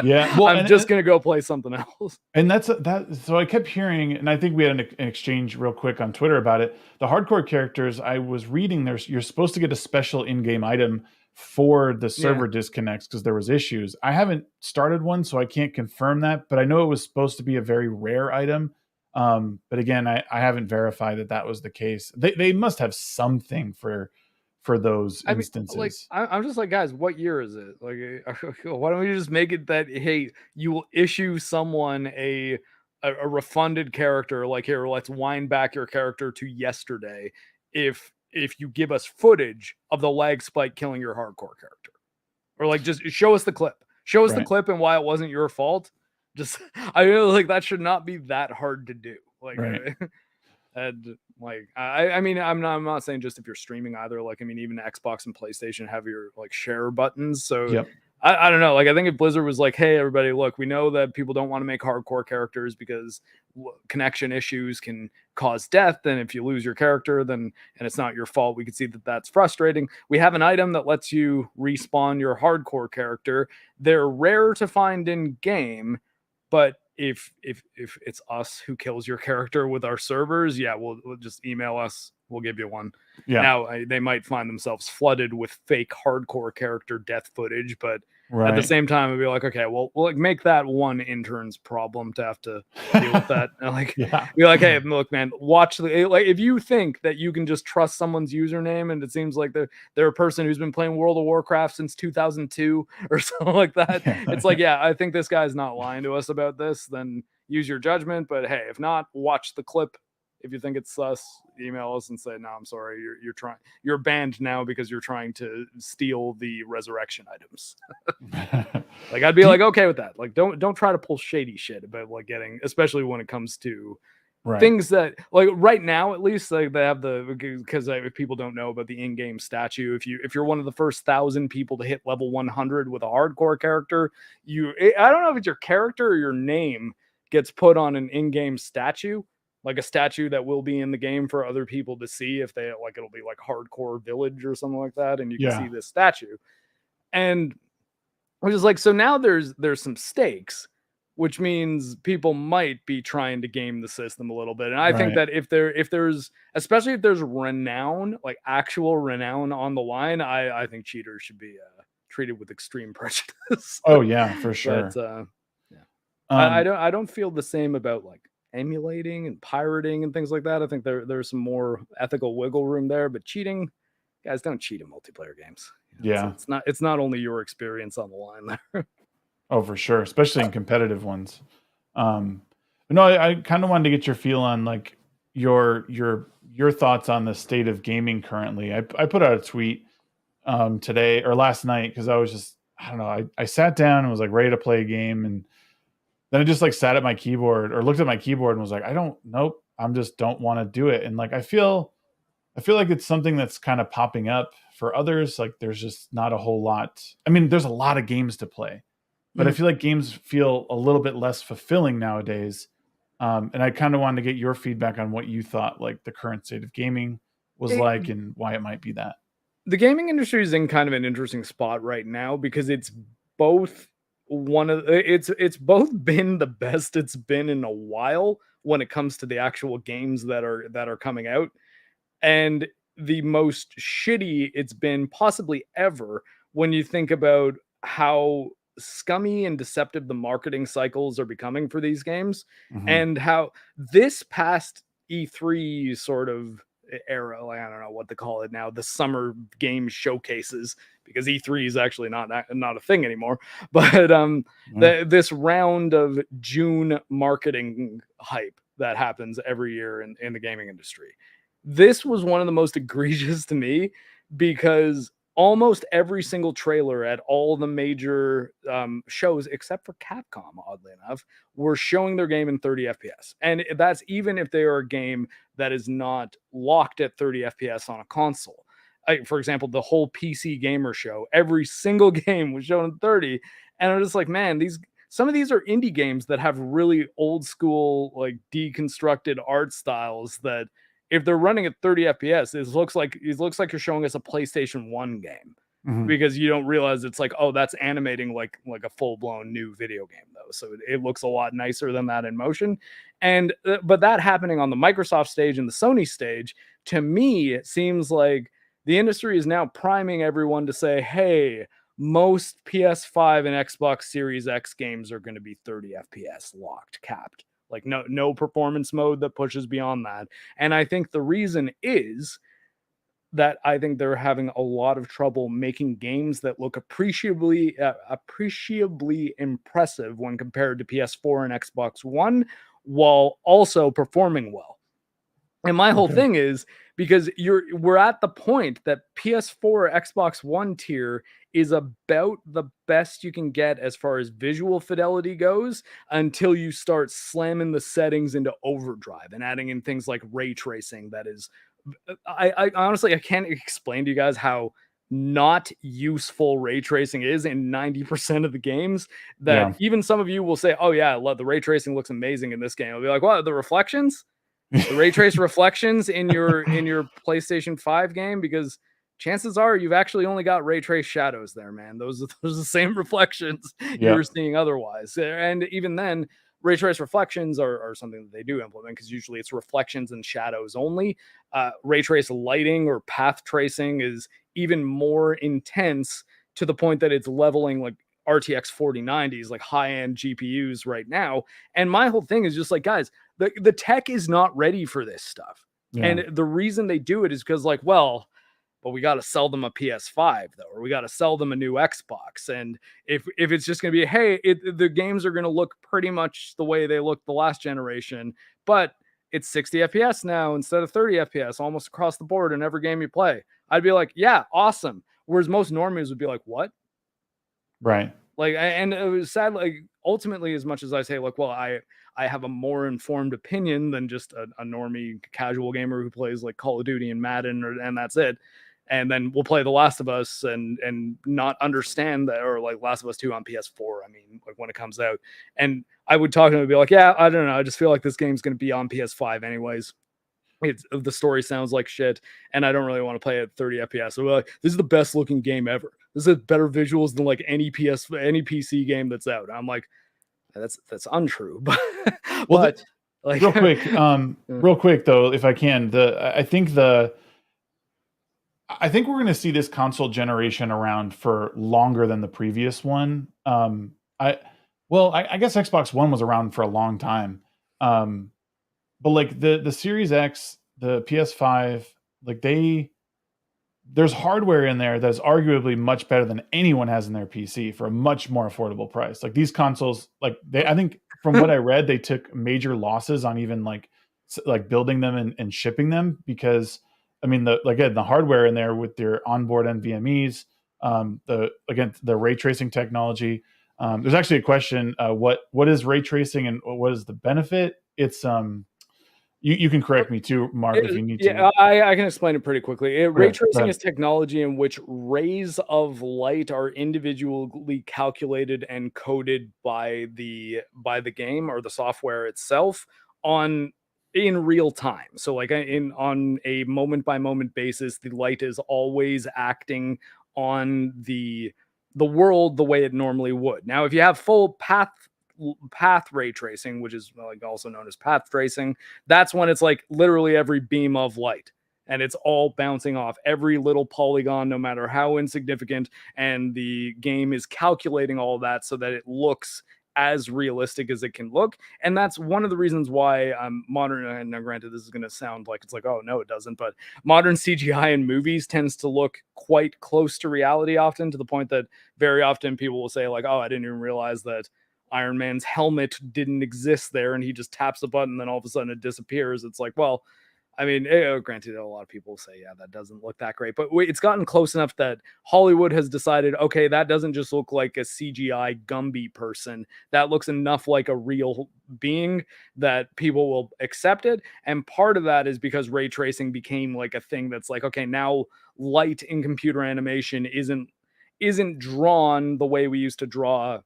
Yeah, well, I'm just gonna go play something else. And that's that. So I kept hearing, and I think we had an exchange real quick on Twitter about it. The hardcore characters, I was reading, you're supposed to get a special in-game item for the server disconnects because there was issues. I haven't started one, so I can't confirm that, but I know it was supposed to be a very rare item. But again, I haven't verified that was the case. They must have something for those instances. I'm just like, guys, what year is it? Like, why don't we just make it that, hey, you will issue someone a refunded character, like, here, let's wind back your character to yesterday if you give us footage of the lag spike killing your hardcore character, or like just show us the clip, the clip and why it wasn't your fault. Just I feel like that should not be that hard to do. Like, and like, I mean, I'm not saying just if you're streaming either. Like, I mean, even Xbox and PlayStation have your like share buttons. So I don't know. Like, I think if Blizzard was like, hey, everybody, look, we know that people don't want to make hardcore characters because connection issues can cause death. And if you lose your character, and it's not your fault, we can see that that's frustrating. We have an item that lets you respawn your hardcore character. They're rare to find in game, but if it's us who kills your character with our servers, we'll just email us. We'll give you one. Yeah. Now they might find themselves flooded with fake hardcore character death footage, but at the same time, it'd be like, okay, well, we'll like make that one intern's problem to have to deal with that. And like, be like, hey, look, man, watch like if you think that you can just trust someone's username and it seems like they're a person who's been playing World of Warcraft since 2002 or something like that, it's like, yeah, I think this guy's not lying to us about this. Then use your judgment. But hey, if not, watch the clip. If you think it's sus, email us and say, no, I'm sorry, you're banned now because you're trying to steal the resurrection items. Like, I'd be like, okay with that. Like, don't try to pull shady shit about like getting, especially when it comes to things that, like, right now at least, like, they have because if people don't know about the in-game statue, if you're one of the first 1,000 people to hit level 100 with a hardcore character, I don't know if it's your character or your name gets put on an in-game statue, like a statue that will be in the game for other people to see if they like, it'll be like hardcore village or something like that, and you can see this statue. And which is like, so now there's some stakes which means people might be trying to game the system a little bit. And I think Right. that if there's especially if there's renown, like actual renown on the line, I think cheaters should be treated with extreme prejudice. Oh yeah, for But sure. yeah, Um, I don't feel the same about like emulating and pirating and things like that. I think there's some more ethical wiggle room there, but cheating, guys, don't cheat in multiplayer games. You know, yeah. it's not only your experience on the line there. Oh, for sure, especially in competitive ones. Um, but no, I kind of wanted to get your feel on like your thoughts on the state of gaming currently. I put out a tweet today or last night because I was just I don't know. I sat down and was like ready to play a game, and then I just like sat at my keyboard or looked at my keyboard and was like, I don't nope. I'm just don't want to do it. And like I feel like it's something that's kind of popping up for others. Like there's just not a whole lot. I mean, there's a lot of games to play, but I Mhm. feel like games feel a little bit less fulfilling nowadays. And I kind of wanted to get your feedback on what you thought like the current state of gaming was It, like and why it might be that. the gaming industry is in kind of an interesting spot right now because it's both it's both been the best it's been in a while when it comes to the actual games that are coming out, and the most shitty it's been possibly ever when you think about how scummy and deceptive the marketing cycles are becoming for these games, Hmm. and how this past E3 sort of era, like, I don't know what to call it now, the summer game showcases, because E3 is actually not a thing anymore. But Yeah. this round of June marketing hype that happens every year in the gaming industry, this was one of the most egregious to me because almost every single trailer at all the major shows, except for Capcom, oddly enough, were showing their game in 30 FPS. And that's even if they are a game that is not locked at 30 FPS on a console. For example, the whole PC Gamer show, every single game was shown in 30. And I'm just like, man, some of these are indie games that have really old school, like deconstructed art styles that if they're running at 30 FPS, it looks like you're showing us a PlayStation 1 game, Hmm. because you don't realize it's like, oh, that's animating like a full-blown new video game though. So it looks a lot nicer than that in motion. And but that happening on the Microsoft stage and the Sony stage, to me, it seems like the industry is now priming everyone to say, hey, most PS5 and Xbox Series X games are going to be 30 FPS locked, capped. Like no performance mode that pushes beyond that. And I think the reason is that I think they're having a lot of trouble making games that look appreciably impressive when compared to PS4 and Xbox One, while also performing well. And my whole Okay. thing is because we're at the point that PS4 Xbox One tier is about the best you can get as far as visual fidelity goes, until you start slamming the settings into overdrive and adding in things like ray tracing. That is, I honestly I can't explain to you guys how not useful ray tracing is in 90% of the games, that Yeah. even some of you will say, oh yeah, the ray tracing looks amazing in this game. I'll be like, what, the reflections? The ray trace reflections in your PlayStation 5 game, because chances are you've actually only got ray trace shadows there, man. Those are the same reflections you're Yep. seeing otherwise. And even then, ray trace reflections are something that they do implement, because usually it's reflections and shadows only. Ray trace lighting or path tracing is even more intense, to the point that it's leveling like RTX 4090s, like high end GPUs right now. And my whole thing is just like, guys, the tech is not ready for this stuff. Yeah. And the reason they do it is because, like, well, but we got to sell them a PS5 though, or we got to sell them a new Xbox. And if it's just going to be, hey, the games are going to look pretty much the way they looked the last generation, but it's 60 FPS now instead of 30 FPS almost across the board in every game you play, I'd be like, yeah, awesome. Whereas most normies would be like, what? Right. Like, and it was sad. Like, ultimately, as much as I say, like, well, I have a more informed opinion than just a normie casual gamer who plays like Call of Duty and Madden, and that's it. And then we'll play The Last of Us and not understand that, or like Last of Us 2 on PS4. I mean, like when it comes out, and I would talk to him and be like, yeah, I don't know, I just feel like this game's going to be on PS5 anyways. The story sounds like shit, and I don't really want to play at 30 FPS. So like, this is the best looking game ever. This has better visuals than like any PC game that's out. I'm like, That's untrue. But Well, but like real quick, real quick though, if I can, I think we're going to see this console generation around for longer than the previous one. I guess Xbox One was around for a long time, but like the Series X, the PS5, like there's hardware in there that's arguably much better than anyone has in their PC for a much more affordable price. Like these consoles, I think from what I read, they took major losses on even like building them and shipping them because I mean the hardware in there with their onboard NVMe's, the ray tracing technology. There's actually a question: what is ray tracing and what is the benefit? It's you can correct me too, Mark, if you need to. Yeah, I can explain it pretty quickly. Ray Okay, go tracing ahead. is technology in which rays of light are individually calculated and coded by the game or the software itself on in real time. So like on a moment by moment basis, the light is always acting on the world the way it normally would. Now, if you have full path ray tracing, which is like also known as path tracing, that's when it's like literally every beam of light and it's all bouncing off every little polygon, no matter how insignificant, and the game is calculating all that so that it looks as realistic as it can look. And that's one of the reasons why modern, and now granted this is going to sound like it's like, oh no it doesn't, but modern CGI in movies tends to look quite close to reality often, to the point that very often people will say like, oh, I didn't even realize that Iron Man's helmet didn't exist there, and he just taps a button, then all of a sudden it disappears. It's like, well, I mean, granted, a lot of people say, yeah, that doesn't look that great, but it's gotten close enough that Hollywood has decided, okay, that doesn't just look like a CGI Gumby person. That looks enough like a real being that people will accept it. And part of that is because ray tracing became like a thing that's like, okay, now light in computer animation isn't drawn the way we used to draw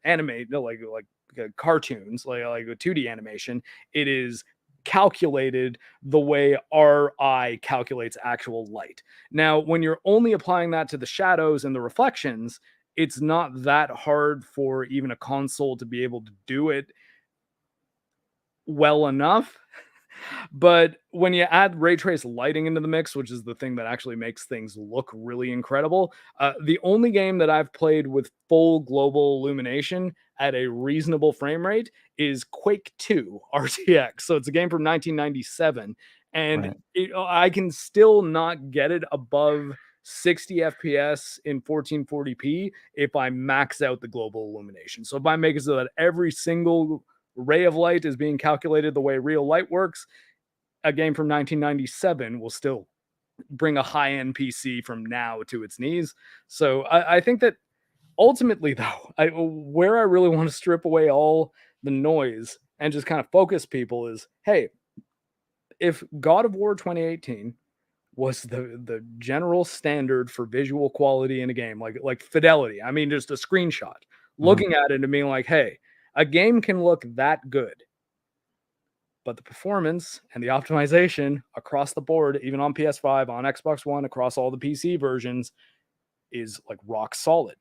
anime, like cartoons, like a 2D animation. It is calculated the way our eye calculates actual light. Now, when you're only applying that to the shadows and the reflections, it's not that hard for even a console to be able to do it well enough. But when you add ray trace lighting into the mix, which is the thing that actually makes things look really incredible, the only game that I've played with full global illumination at a reasonable frame rate is Quake 2 RTX. So it's a game from 1997, and Right. I can still not get it above 60 FPS in 1440p if I max out the global illumination. So if I make it so that every single ray of light is being calculated the way real light works, a game from 1997 will still bring a high-end PC from now to its knees. So I think that ultimately, though, where I really want to strip away all the noise and just kind of focus people is, hey, if God of War 2018 was the general standard for visual quality in a game, like fidelity, I mean, just a screenshot, Mhm. looking at it and being like, hey, a game can look that good, but the performance and the optimization across the board, even on PS5, on Xbox One, across all the PC versions, is like rock solid,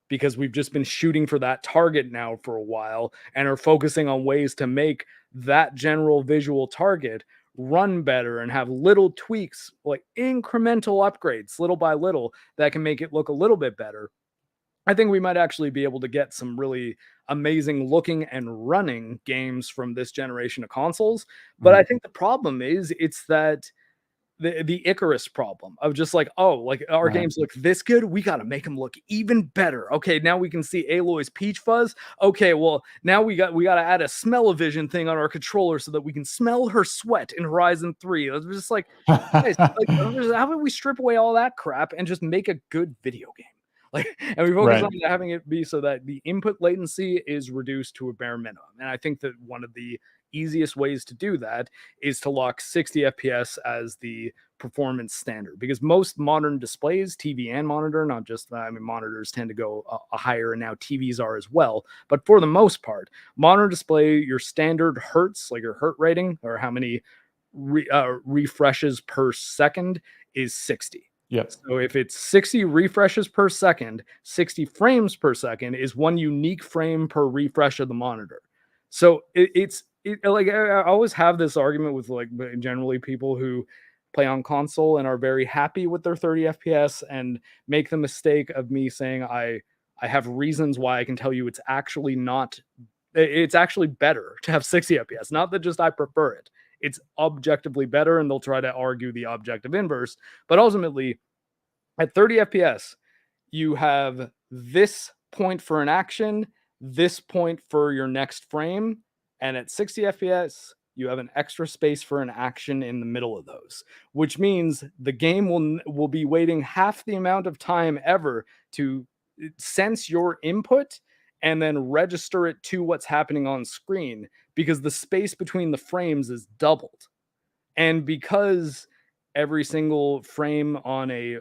because we've just been shooting for that target now for a while and are focusing on ways to make that general visual target run better and have little tweaks, like incremental upgrades, little by little, that can make it look a little bit better. I think we might actually be able to get some really amazing looking and running games from this generation of consoles. But I Mhm. think the problem is it's that the Icarus problem of just like, oh, like our Right. games look this good, we got to make them look even better. Okay, now we can see Aloy's peach fuzz. Okay, well, now we got to add a smell-o-vision thing on our controller so that we can smell her sweat in Horizon 3. It's just like, guys, like, how about we strip away all that crap and just make a good video game? Like, and we focus Right. on having it be so that the input latency is reduced to a bare minimum. And I think that one of the easiest ways to do that is to lock 60 FPS as the performance standard, because most modern displays, TV and monitor, not just, I mean, monitors tend to go a higher, and now TVs are as well. But for the most part, monitor display, your standard hertz, like your hertz rating, or how many refreshes per second, is 60. Yep. So if it's 60 refreshes per second, 60 frames per second is one unique frame per refresh of the monitor. So like I always have this argument with like generally people who play on console and are very happy with their 30 FPS and make the mistake of me saying I have reasons why I can tell you it's actually not, it's actually better to have 60 FPS. Not that just I prefer it. It's objectively better, and they'll try to argue the objective inverse. But ultimately, at 30 FPS, you have this point for an action, this point for your next frame, and at 60 FPS, you have an extra space for an action in the middle of those, which means the game will be waiting half the amount of time ever to sense your input and then register it to what's happening on screen, because the space between the frames is doubled. And because every single frame on a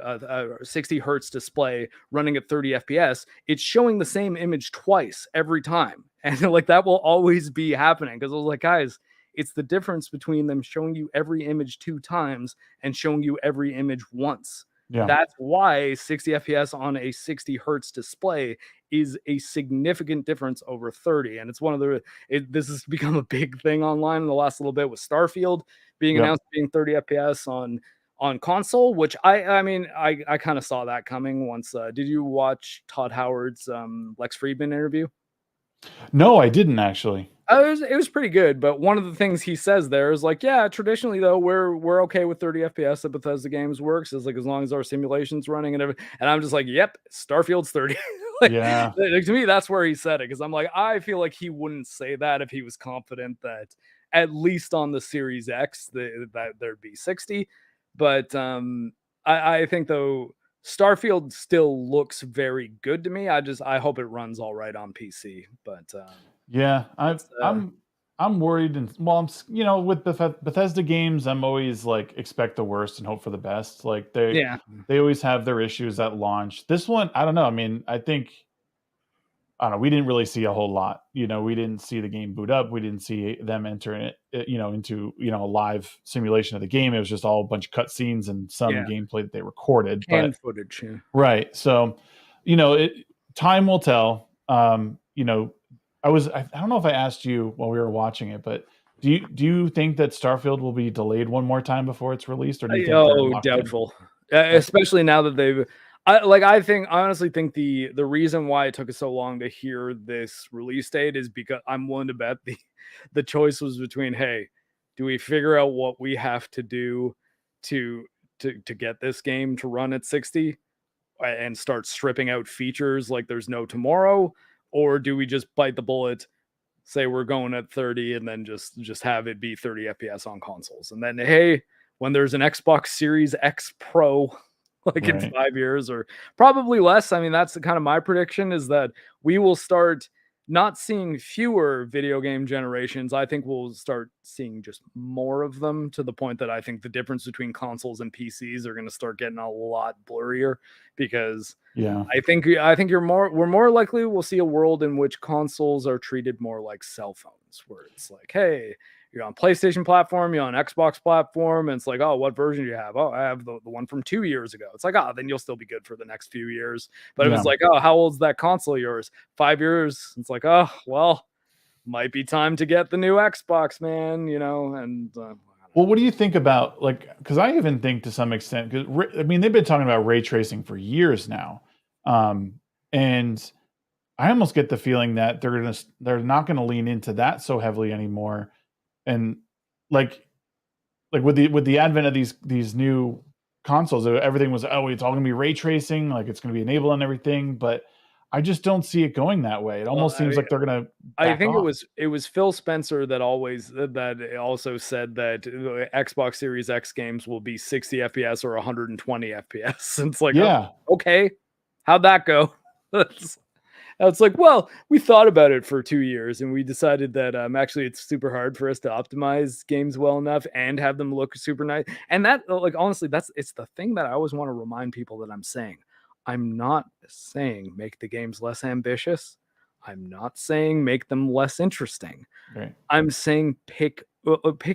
60 hertz display running at 30 FPS, it's showing the same image twice every time. And like that will always be happening, because I was like, guys, it's the difference between them showing you every image 2 times and showing you every image once. Yeah. That's why 60 FPS on a 60 hertz display is a significant difference over 30. And it's one of the, this has become a big thing online in the last little bit with Starfield being Yep. announced being 30 FPS on console, which I mean, I kind of saw that coming once. Did you watch Todd Howard's Lex Friedman interview? No, I didn't actually. It was pretty good, but one of the things he says there is like, yeah, traditionally though, we're okay with 30 FPS at Bethesda Games Works, is like as long as our simulation's running and everything. And I'm just like, yep, Starfield's 30. Like, Yeah. to me, that's where he said it, because I'm like, I feel like he wouldn't say that if he was confident that at least on the Series X that there'd be 60. But I think though Starfield still looks very good to me. I hope it runs all right on PC. But Yeah, it's, I'm worried, and well, with Bethesda games, I'm always like expect the worst and hope for the best. Like yeah. they always have their issues at launch. This one, I don't know. I mean, I don't know. We didn't really see a whole lot. We didn't see the game boot up. We didn't see them enter it, into a live simulation of the game. It was just all a bunch of cutscenes and some Yeah. gameplay that they recorded. Canned But footage. Yeah. right, so time will tell. I don't know if I asked you while we were watching it, but do you think that Starfield will be delayed one more time before it's released, or do you think they're locked in? Doubtful. Especially now that they've, I honestly think the reason why it took us so long to hear this release date is because I'm willing to bet the choice was between, hey, do we figure out what we have to do to to get this game to run at 60 and start stripping out features like there's no tomorrow, or do we just bite the bullet, say we're going at 30, and then just have it be 30 FPS on consoles, and then hey, when there's an Xbox Series X Pro like in Right. 5 years or probably less, I mean, that's kind of my prediction, is that we will start not seeing fewer video game generations. I think we'll start seeing just more of them, to the point that I think the difference between consoles and PCs are going to start getting a lot blurrier, because Yeah. I think we're more likely we'll see a world in which consoles are treated more like cell phones, where it's like, hey, you're on PlayStation platform, you're on Xbox platform, and it's like, oh, what version do you have? Oh, I have the one from 2 years ago. It's like, oh, then you'll still be good for the next few years. But it was Yeah. like, oh, how old's that console yours? 5 years. It's like, oh, well, might be time to get the new Xbox, man. And Well, what do you think about, like, because I even think to some extent, because I mean they've been talking about ray tracing for years now, and I almost get the feeling that they're not gonna lean into that so heavily anymore, and like with the advent of these new consoles, everything was, oh, it's all gonna be ray tracing, like it's gonna be enabled and everything, but I just don't see it going that way. It well, almost seems like they're gonna I back think off. it was Phil Spencer that also said that the Xbox Series X games will be 60 FPS or 120 FPS. And it's like, oh, Yeah, okay, how'd that go? It's like, well, we thought about it for 2 years and we decided that actually it's super hard for us to optimize games well enough and have them look super nice. And that, like, honestly, it's the thing that I always want to remind people that I'm saying. I'm not saying make the games less ambitious. I'm not saying make them less interesting. right. I'm saying pick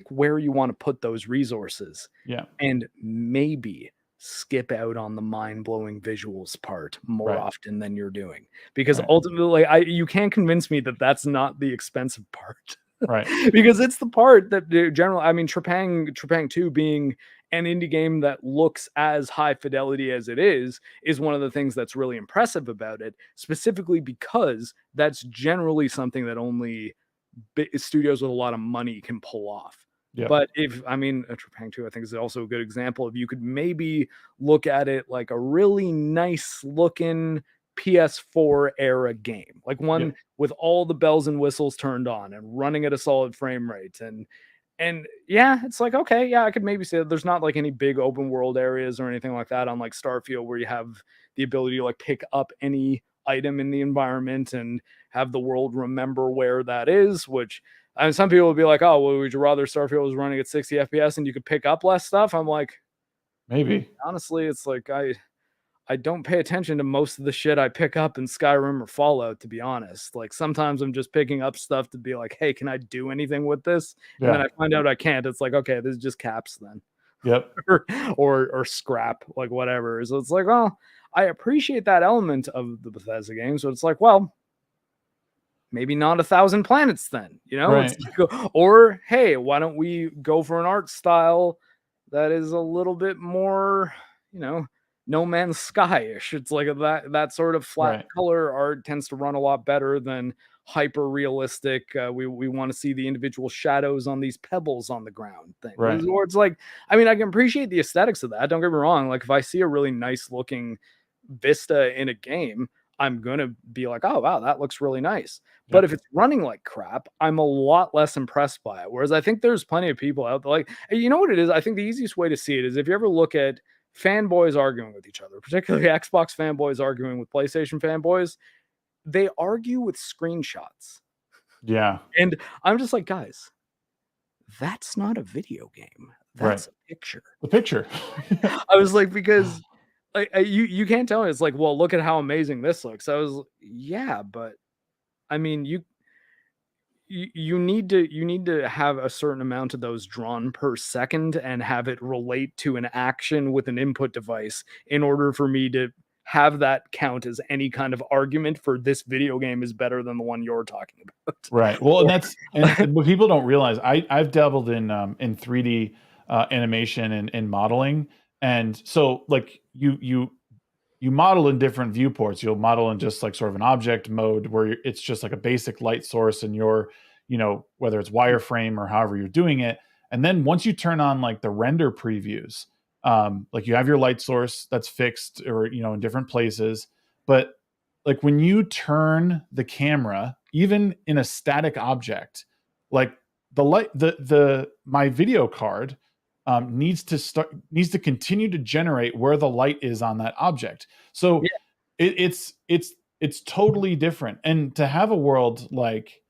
where you want to put those resources, Yeah, and maybe skip out on the mind-blowing visuals part more Right. often than you're doing, because Right. ultimately you can't convince me that that's not the expensive part. Right. Because it's the part that generally, I mean, Trepang 2 being an indie game that looks as high fidelity as it is one of the things that's really impressive about it, specifically because that's generally something that only studios with a lot of money can pull off. Yep. But if, I mean, Trepang 2, I think is also a good example of, you could maybe look at it like a really nice looking PS4 era game, like one Yep. with all the bells and whistles turned on and running at a solid frame rate. And yeah, it's like, okay, yeah, I could maybe say that there's not like any big open world areas or anything like that on like Starfield, where you have the ability to like pick up any item in the environment and have the world remember where that is. Which, I mean, some people would be like, oh, well, would you rather Starfield was running at 60 FPS and you could pick up less stuff? I'm like, Maybe. honestly, it's like I don't pay attention to most of the shit I pick up in Skyrim or Fallout, to be honest. Like, sometimes I'm just picking up stuff to be like, hey, can I do anything with this? And then Yeah. I find out I can't. It's like, okay, this is just caps then. Yep. or scrap, like whatever. So it's like, well, I appreciate that element of the Bethesda game. So it's like, well, maybe not 1,000 planets then, you know? It's Right. like, or hey, why don't we go for an art style that is a little bit more, you know, No Man's Sky-ish. It's like that sort of flat Right. color art tends to run a lot better than hyper realistic. We want to see the individual shadows on these pebbles on the ground thing. Right. Or it's like, I mean, I can appreciate the aesthetics of that. Don't get me wrong. Like, if I see a really nice looking vista in a game, I'm gonna be like, oh wow, that looks really nice. But Yep. if it's running like crap, I'm a lot less impressed by it. Whereas I think there's plenty of people out there, like, you know what it is? I think the easiest way to see it is if you ever look at fanboys arguing with each other, particularly Xbox fanboys arguing with PlayStation fanboys, they argue with screenshots. Yeah. And I'm just like, guys, that's not a video game. Right. That's a picture. The picture. I was like, because like you can't tell me. It's like, well, look at how amazing this looks. I was, yeah, but I mean, you need to have a certain amount of those drawn per second and have it relate to an action with an input device in order for me to have that count as any kind of argument for this video game is better than the one you're talking about. Right. Well, and that's and what people don't realize. I've dabbled in 3D animation and modeling, and so like you model in different viewports. You'll model in just like sort of an object mode where it's just like a basic light source, and you're, whether it's wireframe or however you're doing it. And then once you turn on like the render previews, like you have your light source that's fixed or in different places, but like when you turn the camera, even in a static object, like the light, the my video card needs to continue to generate where the light is on that object. So Yeah. it's totally different. And to have a world like,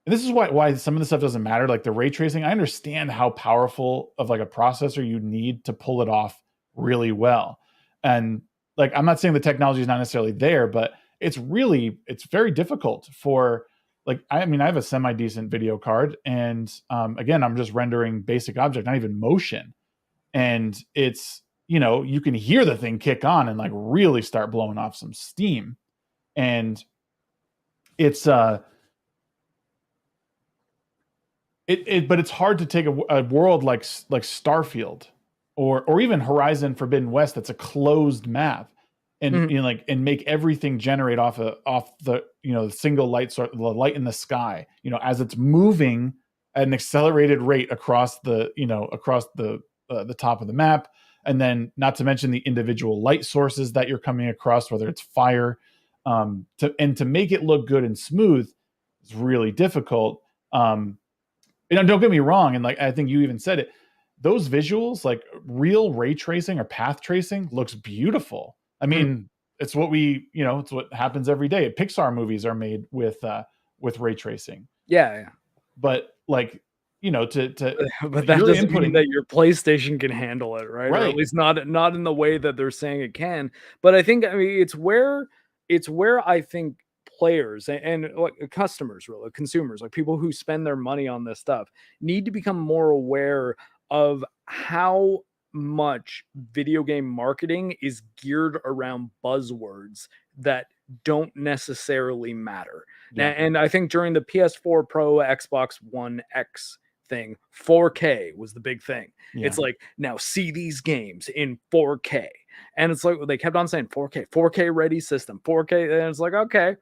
and this is why some of the stuff doesn't matter, like the ray tracing. I understand how powerful of like a processor you need to pull it off really well. And like, I'm not saying the technology is not necessarily there, but it's very difficult for, like, I mean, I have a semi decent video card, and again, I'm just rendering basic object, not even motion. And it's, you can hear the thing kick on and like really start blowing off some steam. And it's, but it's hard to take a world like Starfield or even Horizon Forbidden West, that's a closed map, and Mhm. like and make everything generate off the single light source, the light in the sky, as it's moving at an accelerated rate across the top of the map. And then, not to mention the individual light sources that you're coming across, whether it's fire, to make it look good and smooth is really difficult. Don't get me wrong, and like I think you even said it, those visuals, like real ray tracing or path tracing, looks beautiful. I Mhm. mean, it's it's what happens every day. Pixar movies are made with ray tracing, Yeah, but like, to but that you're doesn't mean inputting. that your PlayStation can handle it, right? Or at Right. least not in the way that they're saying it can. But I think, I mean, it's where I think players and like customers, really consumers, like people who spend their money on this stuff, need to become more aware of how much video game marketing is geared around buzzwords that don't necessarily matter. Yeah. And I think during the PS4 Pro, Xbox One X thing, 4K was the big thing. Yeah. It's like, now see these games in 4K. And it's like they kept on saying 4K ready system, 4K. And it's like, okay.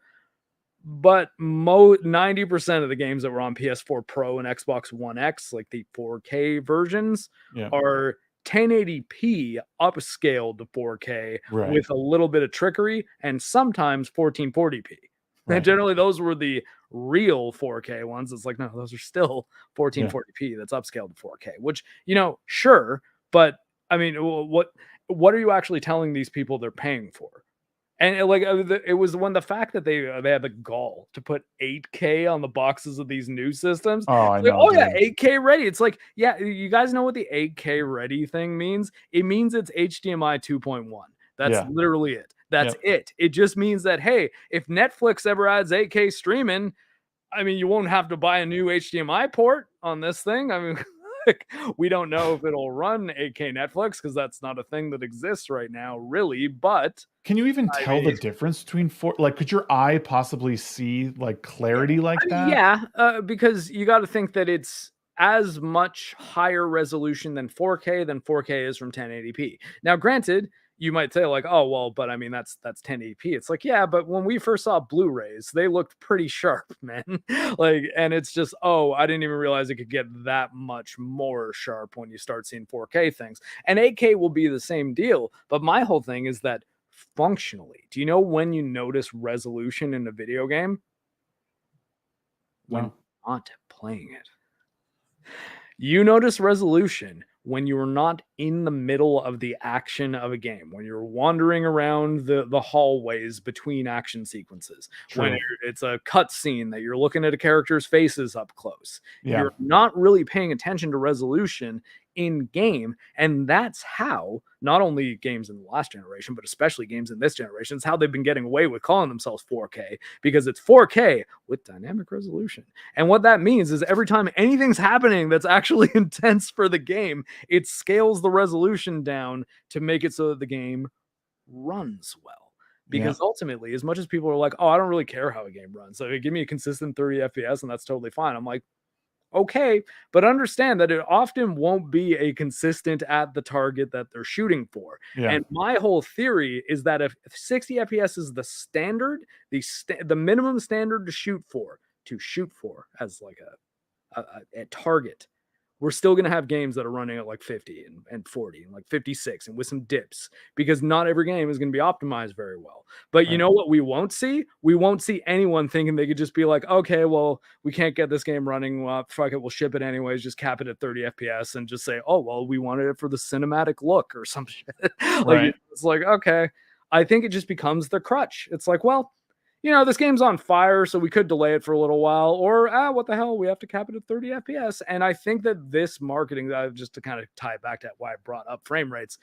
But 90% of the games that were on PS4 Pro and Xbox One X, like the 4K versions, Yeah. are 1080p upscaled to 4K Right. with a little bit of trickery, and sometimes 1440p. Right. And generally, those were the real 4K ones. It's like, no, those are still 1440p that's upscaled to 4K, which, you know, sure. But I mean, what are you actually telling these people they're paying for? And it was the fact that they had the gall to put 8K on the boxes of these new systems. Oh, I It's like, know. oh yeah, dude. 8K ready. It's like, yeah, you guys know what the 8K ready thing means? It means it's HDMI 2.1. That's Yeah. literally it. That's Yep. it. It just means that, hey, if Netflix ever adds 8K streaming, I mean, you won't have to buy a new HDMI port on this thing. I mean, we don't know if it'll run 8K Netflix because that's not a thing that exists right now, really. But Can you even I tell the mean, difference between like, could your eye possibly see like clarity like I mean, that? yeah, because you got to think that it's as much higher resolution than 4K is from 1080p. Now, granted, you might say like, oh well, but I mean that's 1080p. It's like, yeah, but when we first saw Blu-rays, they looked pretty sharp, man. Like, and it's just, oh, I didn't even realize it could get that much more sharp when you start seeing 4K things. And 8K will be the same deal. But my whole thing is that functionally, do you know when you notice resolution in a video game? When No. you're not playing it. You notice resolution when you're not in the middle of the action of a game, when you're wandering around the hallways between action sequences, when True. it's a cutscene that you're looking at a character's faces up close. Yeah. You're not really paying attention to resolution in game, and that's how not only games in the last generation, but especially games in this generation, it's how they've been getting away with calling themselves 4K, because it's 4K with dynamic resolution. And what that means is every time anything's happening that's actually intense for the game, it scales the resolution down to make it so that the game runs well. Because ultimately, as much as people are like, oh, I don't really care how a game runs, so give me a consistent 30 FPS and that's totally fine, I'm like, okay, but understand that it often won't be a consistent at the target that they're shooting for. Yeah. And my whole theory is that if 60 FPS is the standard, the minimum standard to shoot for as like a target, we're still going to have games that are running at like 50 and 40 and like 56 and with some dips, because not every game is going to be optimized very well. But you Right. know what we won't see? We won't see anyone thinking they could just be like, okay, well, we can't get this game running. Well, fuck it, we'll ship it anyways. Just cap it at 30 FPS and just say, oh, well, we wanted it for the cinematic look or some shit. Like, Right. it's like, okay. I think it just becomes the crutch. It's like, well, you know, this game's on fire, so we could delay it for a little while, or what the hell, we have to cap it at 30 FPS. And I think that this marketing, just to kind of tie it back to why I brought up frame rates,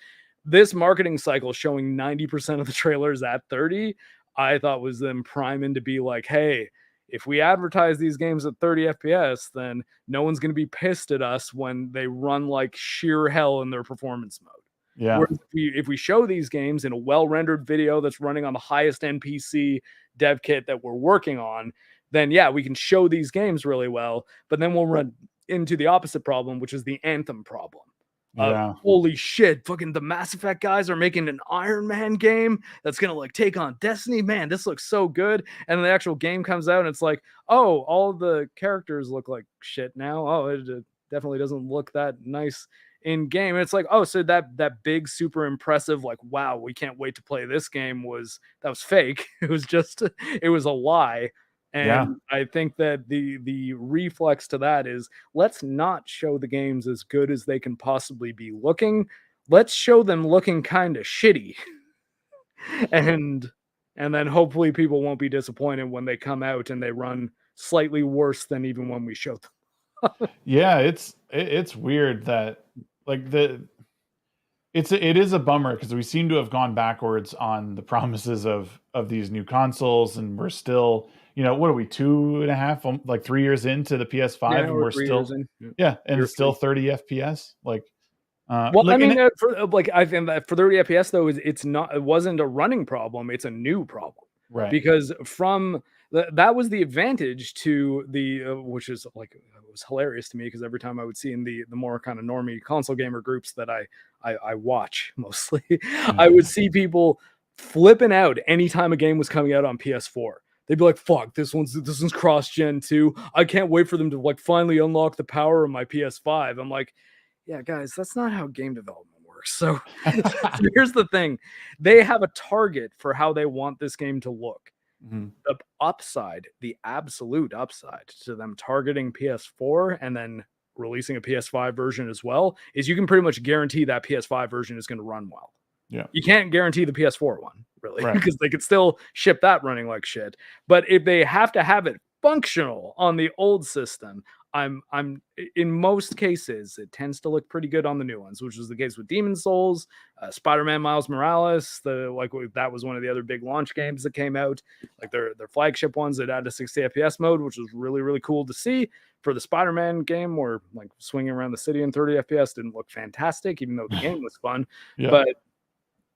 this marketing cycle showing 90% of the trailers at 30, I thought was them priming to be like, hey, if we advertise these games at 30 FPS, then no one's going to be pissed at us when they run like sheer hell in their performance mode. Yeah. Whereas if we show these games in a well-rendered video that's running on the highest NPC dev kit that we're working on, then yeah, we can show these games really well, but then we'll run into the opposite problem, which is the Anthem problem. Yeah. Holy shit, fucking the Mass Effect guys are making an Iron Man game that's gonna like take on Destiny. Man, this looks so good. And then the actual game comes out and it's like, oh, all the characters look like shit now. Oh, it definitely doesn't look that nice in game. And it's like, oh, so that big super impressive, like, wow, we can't wait to play this game, was fake. It was just it was a lie. And Yeah. I think that the reflex to that is, let's not show the games as good as they can possibly be looking. Let's show them looking kind of shitty. and then hopefully people won't be disappointed when they come out and they run slightly worse than even when we show them. Yeah. It's weird that like it is a bummer because we seem to have gone backwards on the promises of these new consoles, and we're still, you know, what are we, 2.5, like 3 years into the PS5, Yeah, and we're we're 3 years still, in. yeah, and Year it's still three. 30 FPS. Like, Well, I Like, mean, I think that for 30 FPS though, it wasn't a running problem; it's a new problem. right. Because that was the advantage to the which is like it was hilarious to me because every time I would see in the more kind of normie console gamer groups that I watch mostly, I would see people flipping out anytime a game was coming out on PS4. They'd be like, "Fuck, this one's cross gen too. I can't wait for them to like finally unlock the power of my PS5." I'm like, yeah, guys, that's not how game development works. So, so here's the thing. They have a target for how they want this game to look. Mhm. The upside, the absolute upside to them targeting PS4 and then releasing a PS5 version as well is you can pretty much guarantee that PS5 version is going to run well. Yeah. You can't guarantee the PS4 one, really, Right. because they could still ship that running like shit. But if they have to have it functional on the old system, I'm in most cases it tends to look pretty good on the new ones, which was the case with Demon Souls, Spider-Man Miles Morales. That was one of the other big launch games that came out, like their flagship ones that had a 60 FPS mode, which was really really cool to see. For the Spider-Man game, where like swinging around the city in 30 FPS didn't look fantastic, even though the game was fun, Yeah. but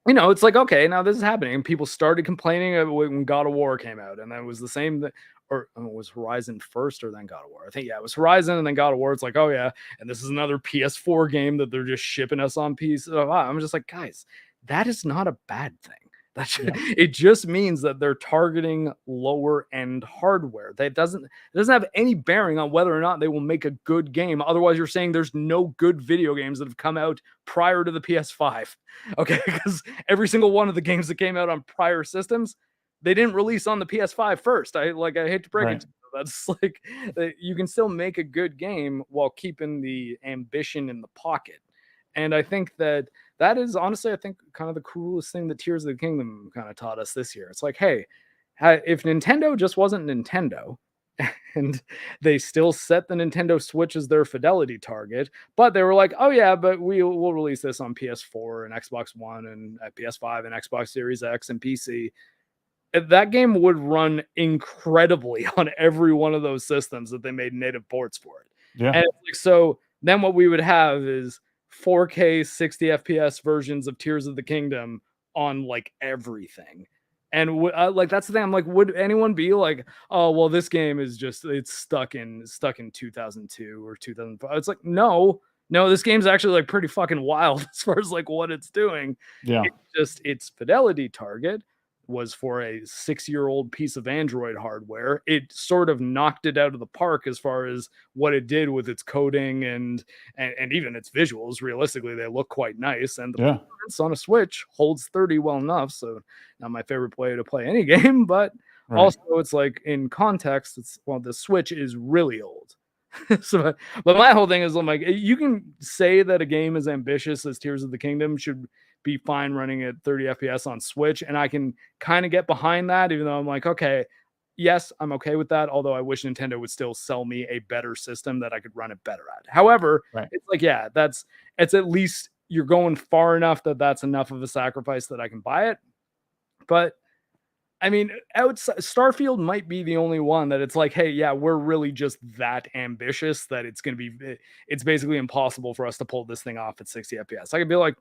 it's like, okay, now this is happening. And people started complaining when God of War came out. And then it was the same, or it was Horizon first or then God of War. I think, yeah, it was Horizon and then God of War. It's like, oh, yeah. And this is another PS4 game that they're just shipping us on PC. I'm just like, guys, that is not a bad thing. It just means that they're targeting lower end hardware. It doesn't have any bearing on whether or not they will make a good game. Otherwise, you're saying there's no good video games that have come out prior to the PS5. Okay, because every single one of the games that came out on prior systems, they didn't release on the PS5 first. I hate to break it to you. That's like you can still make a good game while keeping the ambition in the pocket. And I think that is honestly, I think, kind of the coolest thing that Tears of the Kingdom kind of taught us this year. It's like, hey, if Nintendo just wasn't Nintendo, and they still set the Nintendo Switch as their fidelity target, but they were like, oh yeah, but we'll release this on PS4 and Xbox One and PS5 and Xbox Series X and PC. That game would run incredibly on every one of those systems that they made native ports for it. Yeah. And it's like, so then what we would have is 4K 60 FPS versions of Tears of the Kingdom on like everything. And like that's the thing. I'm like, would anyone be like, oh well, this game is just it's stuck in 2002 or 2005? It's like, no, this game's actually like pretty fucking wild as far as like what it's doing. Yeah. It's just its fidelity target was for a 6-year-old piece of Android hardware. It sort of knocked it out of the park as far as what it did with its coding and even its visuals. Realistically, they look quite nice, and the performance on a Switch holds 30 well enough. So not my favorite way to play any game, but also it's like in context, the Switch is really old. So, but my whole thing is, I'm like, you can say that a game as ambitious as Tears of the Kingdom should be fine running at 30 FPS on Switch, and I can kind of get behind that, even though I'm like, okay, yes, I'm okay with that. Although I wish Nintendo would still sell me a better system that I could run it better at. However, it's like, yeah, it's at least you're going far enough that that's enough of a sacrifice that I can buy it. But I mean, Starfield might be the only one that it's like, hey, yeah, we're really just that ambitious that it's basically impossible for us to pull this thing off at 60 FPS. I could be like,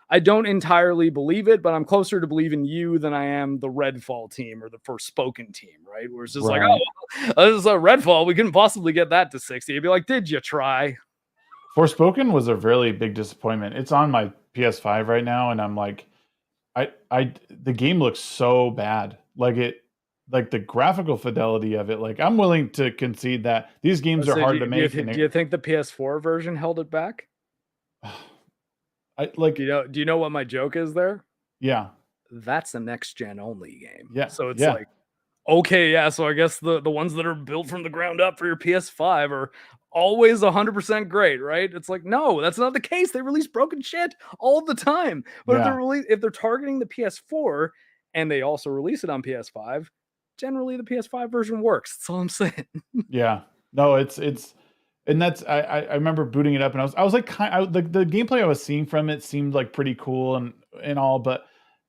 I don't entirely believe it, but I'm closer to believing you than I am the Redfall team or the Forspoken team, right? Where it's just like, oh, this is a Redfall. We couldn't possibly get that to 60. You'd be like, did you try? Forspoken was a really big disappointment. It's on my PS5 right now, and I'm like, the game looks so bad. Like the graphical fidelity of it. Like I'm willing to concede that these games are hard to make. Do you think the PS4 version held it back? Do you know what my joke is there? Yeah. That's a next gen only game. Yeah. So it's like, okay, yeah. So I guess the ones that are built from the ground up for your PS5 are always 100% great, right? It's like, no, that's not the case. They release broken shit all the time. But if they're targeting the PS4 and they also release it on PS5, generally the PS5 version works. That's all I'm saying. Yeah. No, it's and that's I remember booting it up and I was like the gameplay I was seeing from it seemed like pretty cool and all, but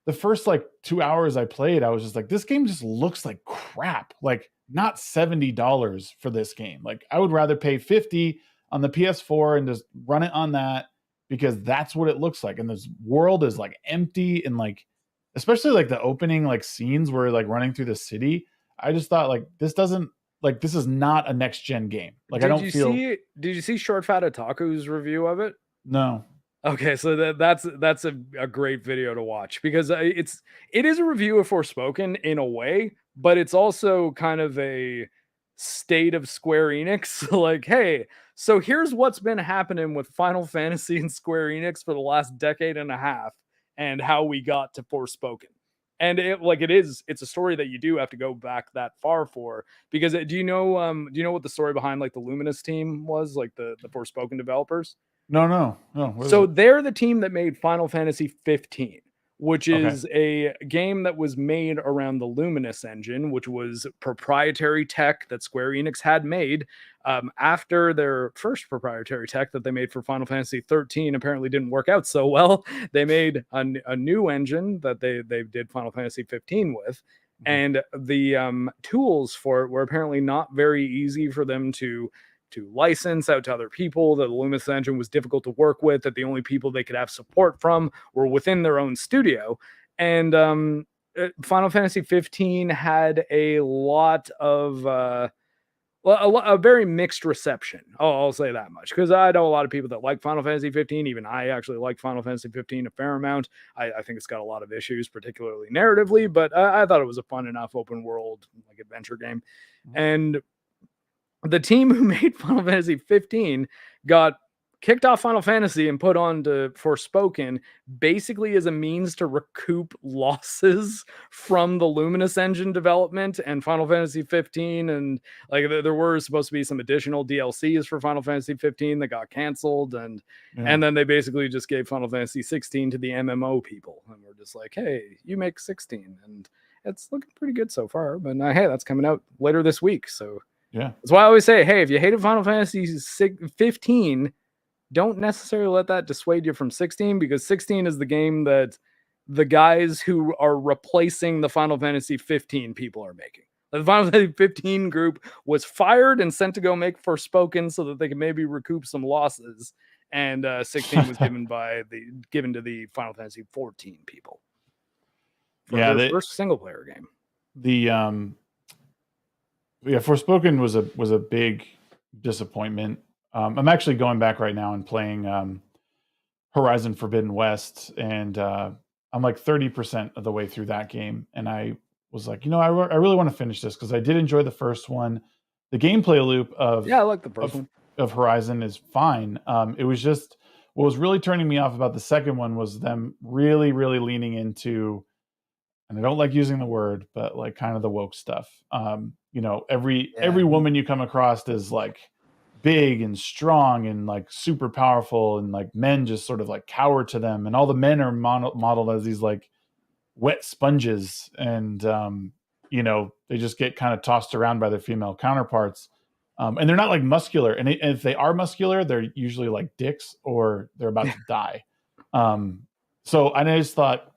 the first like 2 hours I played, I was just like, this game just looks like crap. Like not $70 for this game. Like I would rather pay $50 on the PS4 and just run it on that because that's what it looks like. And this world is like empty and like, especially like the opening like scenes where like running through the city. I just thought like this doesn't like this is not a next gen game. Like I Did don't you feel see? Did you see Short Fat Otaku's review of it? no. Okay, so that's a great video to watch because it is a review of Forspoken in a way, but it's also kind of a state of Square Enix. Like, hey, so here's what's been happening with Final Fantasy and Square Enix for the last decade and a half, and how we got to Forspoken. And it's a story that you do have to go back that far for because do you know what the story behind like the Luminous team was, like the Forspoken developers? No. What is So it? they're the team that made Final Fantasy 15, which Okay. is a game that was made around the Luminous engine, which was proprietary tech that Square Enix had made after their first proprietary tech that they made for Final Fantasy 13 apparently didn't work out so well. They made a new engine that they did Final Fantasy 15 with. And the tools for it were apparently not very easy for them to license out to other people. That the Luminous engine was difficult to work with, that the only people they could have support from were within their own studio. And Final Fantasy 15 had a lot of a very mixed reception. I'll say that much because I know a lot of people that like Final Fantasy 15. Even I actually like Final Fantasy 15 a fair amount. I think it's got a lot of issues, particularly narratively, but I thought it was a fun enough open world like adventure game. And the team who made Final Fantasy 15 got kicked off Final Fantasy and put on to Forspoken basically as a means to recoup losses from the Luminous engine development and Final Fantasy 15. And like there were supposed to be some additional DLCs for Final Fantasy 15 that got canceled. And then they basically just gave Final Fantasy 16 to the MMO people. And we're just like, hey, you make 16. And it's looking pretty good so far. But hey, that's coming out later this week. So Yeah. that's why I always say, hey, if you hated Final Fantasy 15, don't necessarily let that dissuade you from 16, because 16 is the game that the guys who are replacing the Final Fantasy 15 people are making. The Final Fantasy 15 group was fired and sent to go make Forspoken so that they could maybe recoup some losses. And 16 was given to the Final Fantasy 14 people for their first single player game. Forspoken was a big disappointment. I'm actually going back right now and playing Horizon Forbidden West, and I'm like 30% of the way through that game, and I was like, I really want to finish this because I did enjoy the first one. The gameplay loop I like the first one of Horizon is fine. It was just what was really turning me off about the second one was them really, really leaning into, and I don't like using the word, but like kind of the woke stuff. Every woman you come across is like big and strong and like super powerful, and like men just sort of like cower to them, and all the men are modeled as these like wet sponges, and they just get kind of tossed around by their female counterparts, and they're not like muscular, and if they are muscular, they're usually like dicks or they're about to die. So I just thought,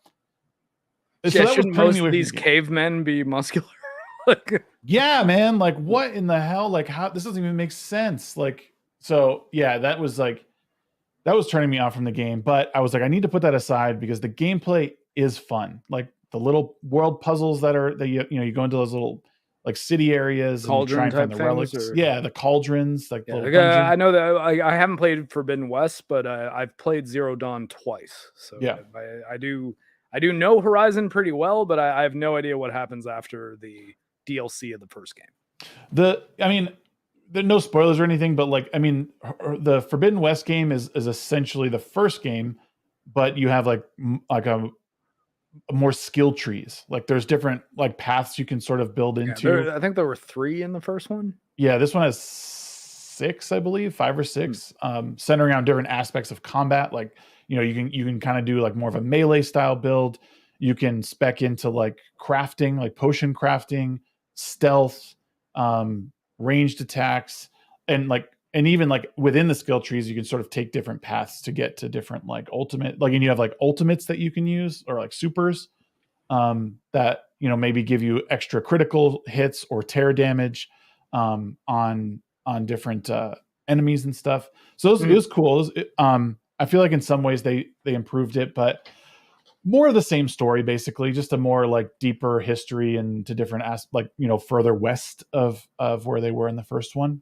so that shouldn't most of these cavemen be muscular? Yeah, man, like what in the hell, like how this doesn't even make sense. Like, so yeah, that was turning me off from the game, but I was like, I need to put that aside because the gameplay is fun. Like the little world puzzles that you go into those little like city areas and you try and find the relics. Yeah, the cauldrons, like little dungeon. I know that I haven't played Forbidden West, but I've played Zero Dawn twice. So yeah, I do know Horizon pretty well, but I have no idea what happens after the DLC of the first game. No spoilers or anything, but the Forbidden West game is essentially the first game, but you have like a more skill trees. Like there's different like paths you can sort of build into. I think there were 3 in the first one. Yeah, this one has 6, I believe, 5 or 6, centered around different aspects of combat. Like, you can kind of do like more of a melee style build. You can spec into like crafting, like potion crafting, stealth, ranged attacks, and even like within the skill trees, you can sort of take different paths to get to different like ultimate, like, and you have like ultimates that you can use, or like supers, that, maybe give you extra critical hits or tear damage, on different, enemies and stuff. So it was cool. I feel like in some ways they improved it, but more of the same story, basically, just a more like deeper history and to different like, further west of where they were in the first one.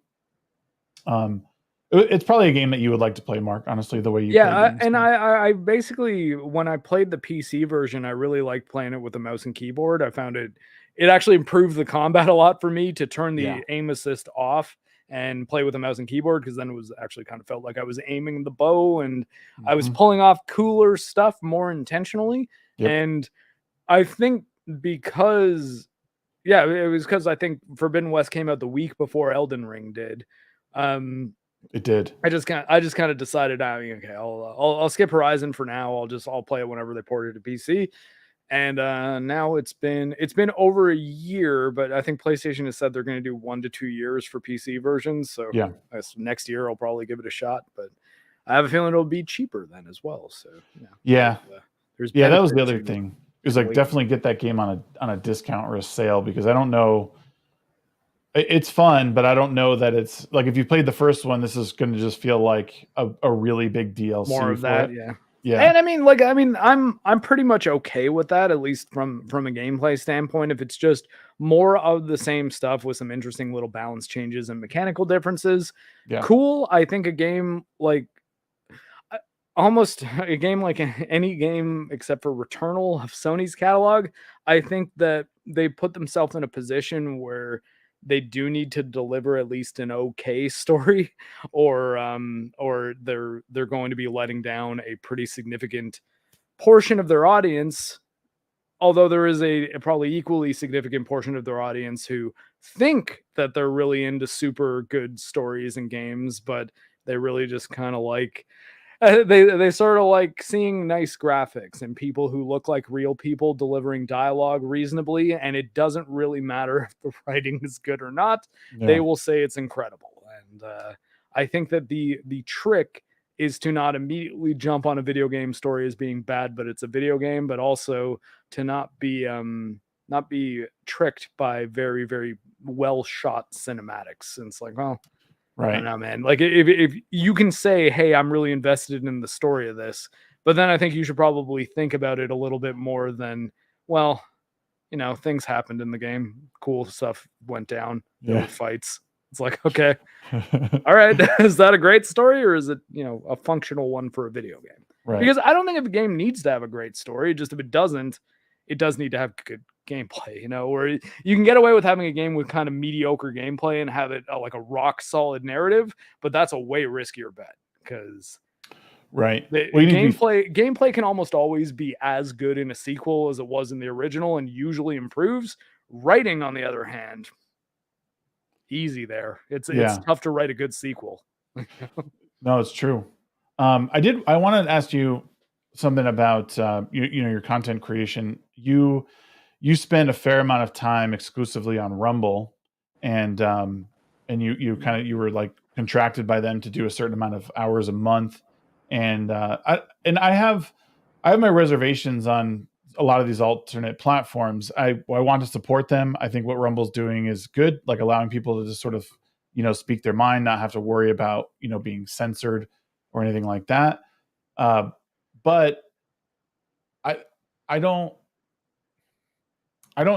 It's probably a game that you would like to play, Mark, honestly, the way you play games. And I basically, when I played the PC version, I really liked playing it with a mouse and keyboard. I found it actually improved the combat a lot for me to turn the aim assist off and play with a mouse and keyboard, because then it was actually kind of felt like I was aiming the bow and I was pulling off cooler stuff more intentionally. And I think because it was because I think Forbidden West came out the week before Elden Ring did. It did. I just kind of decided, okay, I'll skip Horizon for now. I'll play it whenever they port it to PC. And now it's been over a year, but I think PlayStation has said they're going to do 1 to 2 years for PC versions. So I guess next year I'll probably give it a shot, but I have a feeling it'll be cheaper then as well. So that was the other thing. It was like definitely get that game on a discount or a sale, because I don't know. It's fun, but I don't know that it's like, if you played the first one, this is going to just feel like a really big DLC. More of that, yeah. And I'm pretty much okay with that, at least from a gameplay standpoint. If it's just more of the same stuff with some interesting little balance changes and mechanical differences, cool. I think a game like almost a game like any game except for Returnal of Sony's catalog, I think that they put themselves in a position where they do need to deliver at least an okay story, or they're going to be letting down a pretty significant portion of their audience. Although there is a probably equally significant portion of their audience who think that they're really into super good stories and games, but they really just kind of like they sort of like seeing nice graphics and people who look like real people delivering dialogue reasonably, and it doesn't really matter if the writing is good or not. They will say it's incredible. And I think that the trick is to not immediately jump on a video game story as being bad, but it's a video game, but also to not be tricked by very, very well shot cinematics. And it's like, well, I don't know, man. Like if you can say, hey, I'm really invested in the story of this, but then I think you should probably think about it a little bit more than, well, things happened in the game. Cool stuff went down. There were fights. It's like, okay, all right. Is that a great story, or is it, a functional one for a video game? Right. Because I don't think if a game needs to have a great story, just if it doesn't, it does need to have good gameplay, or you can get away with having a game with kind of mediocre gameplay and have it like a rock solid narrative, but that's a way riskier bet, because gameplay can almost always be as good in a sequel as it was in the original, and usually improves. Writing, on the other hand, easy there. It's tough to write a good sequel. No, it's true. I wanted to ask you something about your content creation. You spend a fair amount of time exclusively on Rumble, and you were like contracted by them to do a certain amount of hours a month, and I have my reservations on a lot of these alternate platforms. I want to support them. I think what Rumble's doing is good, like allowing people to just sort of speak their mind, not have to worry about being censored or anything like that. But I don't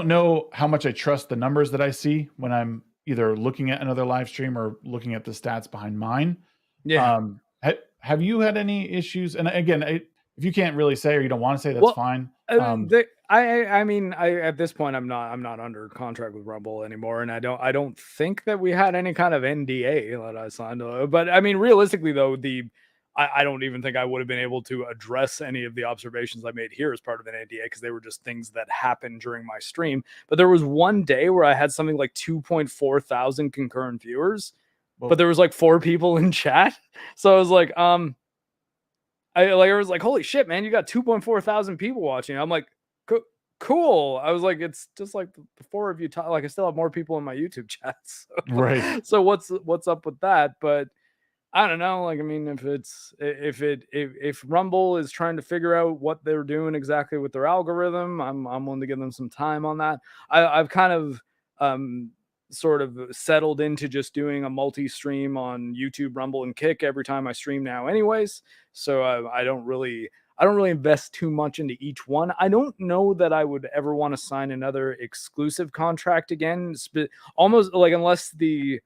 know how much I trust the numbers that I see when I'm either looking at another live stream or looking at the stats behind mine. Yeah. Have you had any issues? And again, if you can't really say, or you don't want to say, that's fine. I mean, at this point, I'm not under contract with Rumble anymore, and I don't think that we had any kind of NDA that I signed. But I mean, realistically, though, I don't even think I would have been able to address any of the observations I made here as part of an NDA, because they were just things that happened during my stream. But there was one day where I had something like 2.4 thousand concurrent viewers, but there was like 4 people in chat. So I was like, I was like, holy shit, man, you got 2.4 thousand people watching. I'm like, cool. I was like, it's just like the 4 of you talk. Like, I still have more people in my YouTube chats. So, right. So what's up with that? But I don't know. Like, I mean, if Rumble is trying to figure out what they're doing exactly with their algorithm, I'm willing to give them some time on that. I've kind of sort of settled into just doing a multi-stream on YouTube, Rumble, and Kick every time I stream now, anyways. So I don't really invest too much into each one. I don't know that I would ever want to sign another exclusive contract again. Almost like unless the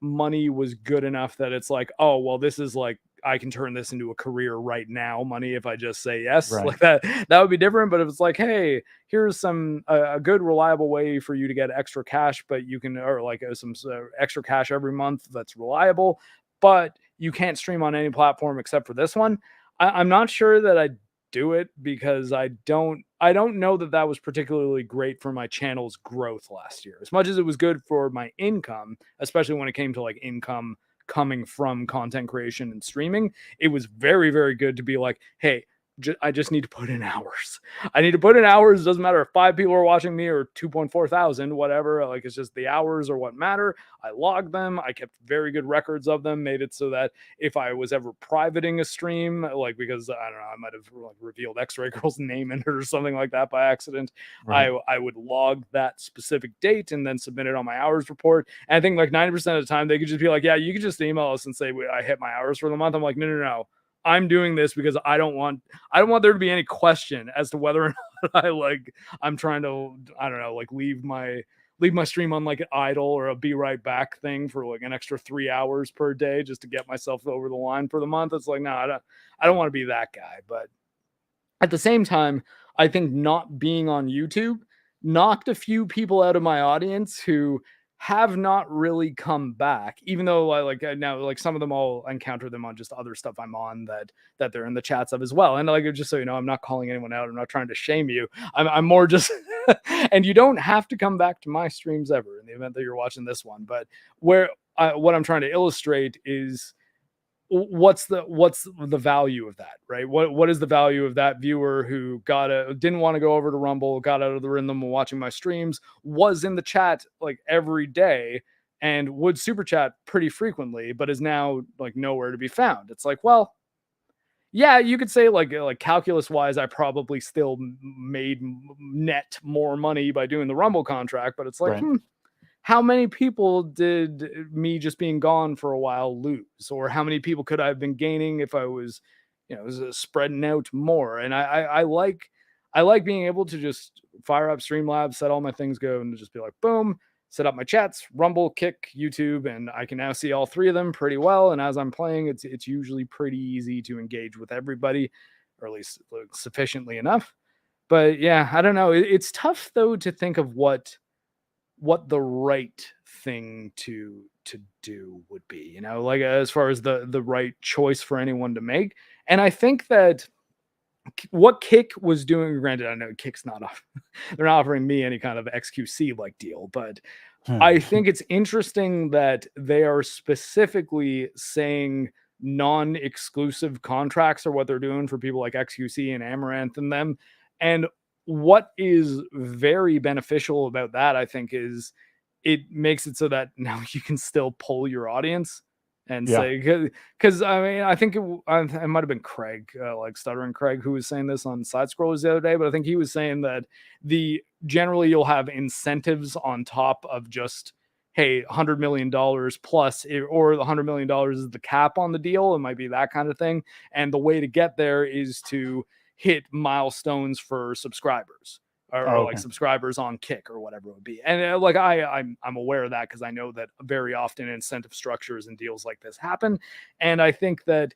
money was good enough that it's like, oh, well, this is like, I can turn this into a career right now money if I just say yes. Right. Like that would be different. But if it's like, hey, here's some a good reliable way for you to get extra cash, but you can, or like some extra cash every month that's reliable, but you can't stream on any platform except for this one. I'm not sure that I do it because I don't know that that was particularly great for my channel's growth last year. As much as it was good for my income, especially when it came to like income coming from content creation and streaming, it was very, very good to be like, hey, I just need to put in hours. I need to put in hours. It doesn't matter if 5 people are watching me or 2.4 thousand, whatever. Like, it's just the hours are what matter. I logged them. I kept very good records of them, made it so that if I was ever privating a stream, like, because I don't know, I might have like revealed X-Ray Girl's name in it or something like that by accident, Right. I would log that specific date and then submit it on my hours report. And I think like 90% of the time they could just be like, yeah, you could just email us and say I hit my hours for the month. I'm like, no, no, no. I'm doing this because I don't want there to be any question as to whether or not I'm trying to, I don't know, like leave my stream on like an idle or a be right back thing for like an extra 3 hours per day just to get myself over the line for the month. It's like, no, I don't want to be that guy. But at the same time, I think not being on YouTube knocked a few people out of my audience who have not really come back, even though now like some of them I'll encounter them on just other stuff I'm on that they're in the chats of as well. And like, just so you know, I'm not calling anyone out. I'm not trying to shame you. I'm more just and you don't have to come back to my streams ever in the event that you're watching this one. But what I'm trying to illustrate is what's the value of that, right? What is the value of that viewer who didn't want to go over to Rumble, got out of the rhythm of watching my streams, was in the chat like every day and would super chat pretty frequently, but is now like nowhere to be found. It's like, well, yeah, you could say like calculus wise, I probably still made net more money by doing the Rumble contract, but it's like, Right. how many people did me just being gone for a while lose? Or how many people could I have been gaining if I was, spreading out more? And I like being able to just fire up Streamlabs, set all my things go, and just be like, boom, set up my chats, Rumble, Kick, YouTube, and I can now see all three of them pretty well. And as I'm playing, it's usually pretty easy to engage with everybody, or at least sufficiently enough. But yeah, I don't know. It's tough though to think of what the right thing to do would be, like as far as the right choice for anyone to make. And I think that what Kick was doing, granted, I know Kick's not they're not offering me any kind of XQC like deal, but I think it's interesting that they are specifically saying non-exclusive contracts are what they're doing for people like XQC and Amaranth and them. And what is very beneficial about that, I think, is it makes it so that now you can still pull your audience and Yeah. say, because I mean, I think it might have been Craig, like Stuttering Craig, who was saying this on Side Scrollers the other day, but I think he was saying that generally you'll have incentives on top of just, hey, $100 million plus, or the $100 million is the cap on the deal. It might be that kind of thing. And the way to get there is to hit milestones for subscribers. Or like Okay. subscribers on Kick or whatever it would be. And like I'm aware of that because I know that very often incentive structures and deals like this happen. And I think that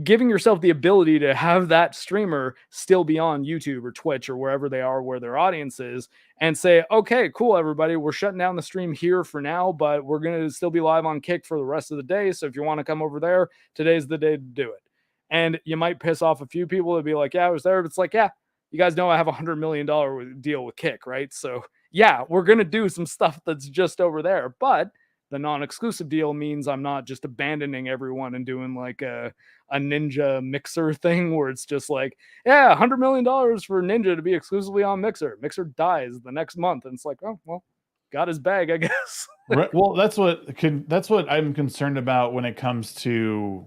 giving yourself the ability to have that streamer still be on YouTube or Twitch or wherever they are, where their audience is, and say, okay, cool, everybody, we're shutting down the stream here for now, but we're going to still be live on Kick for the rest of the day. So if you want to come over there, today's the day to do it. And you might piss off a few people to be like, yeah, I was there. But it's like, yeah, you guys know I have $100 million deal with Kick, right? So yeah, we're going to do some stuff that's just over there. But the non-exclusive deal means I'm not just abandoning everyone and doing like a Ninja Mixer thing where it's just like, yeah, $100 million for Ninja to be exclusively on Mixer. Mixer dies the next month. And it's like, oh, well, got his bag, I guess. Right. Well, that's what I'm concerned about when it comes to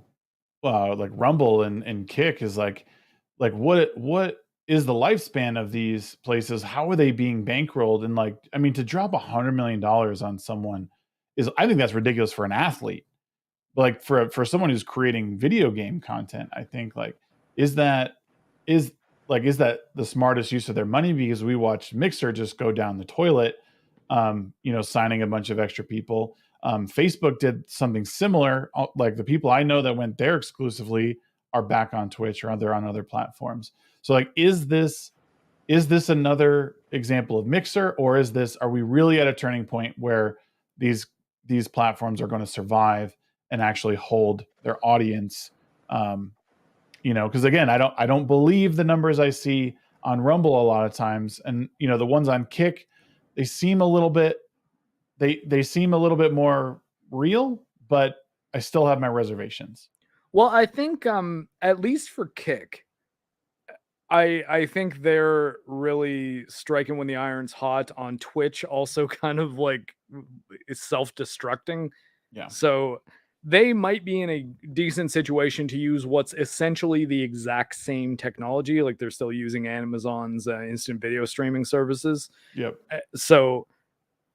like Rumble and Kick is like what the lifespan of these places, how are they being bankrolled? And like, I mean, to drop $100 million on someone is, I think that's ridiculous for an athlete. But like for someone who's creating video game content, I think like, is that the smartest use of their money? Because we watched Mixer just go down the toilet, signing a bunch of extra people. Facebook did something similar. Like the people I know that went there exclusively are back on Twitch or they're on other platforms. So like, is this another example of Mixer, or are we really at a turning point where these platforms are going to survive and actually hold their audience? Because again, I don't believe the numbers I see on Rumble a lot of times, and the ones on Kick, they seem a little bit more real, but I still have my reservations. Well, I think at least for Kick, I think they're really striking when the iron's hot. On Twitch, also kind of like self-destructing. Yeah. So they might be in a decent situation to use what's essentially the exact same technology. Like they're still using Amazon's instant video streaming services. Yep. So,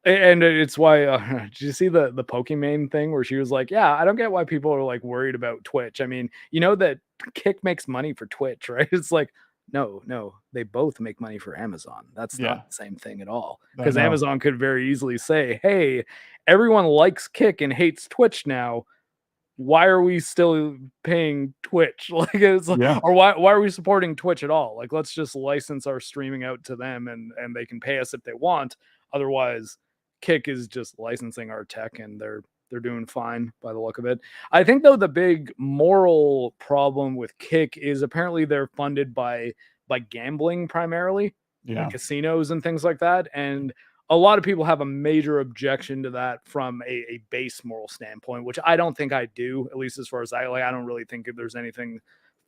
and it's why, did you see the Pokimane thing where she was like, yeah, I don't get why people are like worried about Twitch. I mean, you know that Kick makes money for Twitch, right? It's like, no, they both make money for Amazon. That's not the same thing at all. Because Amazon could very easily say, hey, everyone likes Kick and hates Twitch now. Why are we still paying Twitch? Like, it's like, or why are we supporting Twitch at all? Like, let's just license our streaming out to them and they can pay us if they want. Otherwise, Kick is just licensing our tech and they're doing fine by the look of it. I think though the big moral problem with Kick is apparently they're funded by gambling primarily, like casinos and things like that. And a lot of people have a major objection to that from a base moral standpoint, which I don't think I do, at least as far as I don't really think there's anything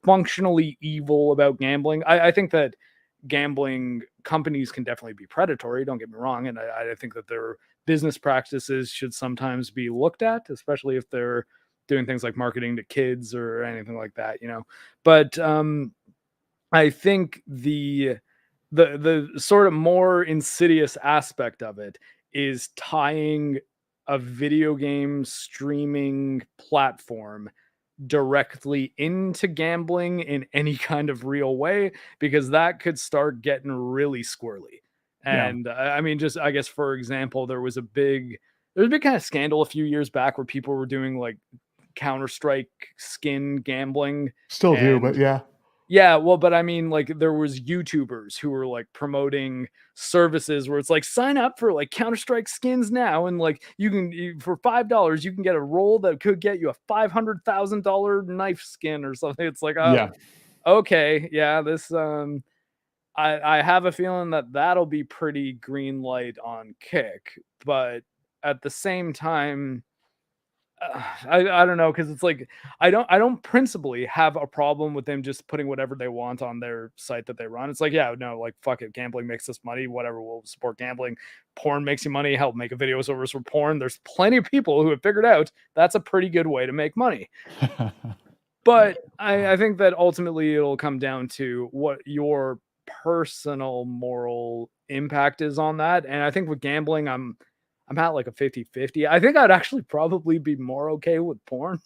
functionally evil about gambling. I think that gambling companies can definitely be predatory, don't get me wrong, and I think that their business practices should sometimes be looked at, especially if they're doing things like marketing to kids or anything like that, But I think the sort of more insidious aspect of it is tying a video game streaming platform directly into gambling in any kind of real way, because that could start getting really squirrely. And I mean, just, I guess, for example, there was a big kind of scandal a few years back where people were doing like Counter-Strike skin gambling. Still do, but yeah. Yeah, well, but I mean, like, there was YouTubers who were like promoting services where it's like, sign up for like Counter-Strike skins now, and like for $5 you can get a roll that could get you a $500,000 knife skin or something. It's like, okay, yeah, this I have a feeling that that'll be pretty green light on Kick, but at the same time, I don't know, because it's like I don't principally have a problem with them just putting whatever they want on their site that they run. It's like, yeah, no, like, fuck it, gambling makes us money, whatever, we'll support gambling. Porn makes you money, help make a video service for porn. There's plenty of people who have figured out that's a pretty good way to make money. But I think that ultimately it'll come down to what your personal moral impact is on that. And I think with gambling, I'm at like a 50-50. I think I'd actually probably be more okay with porn.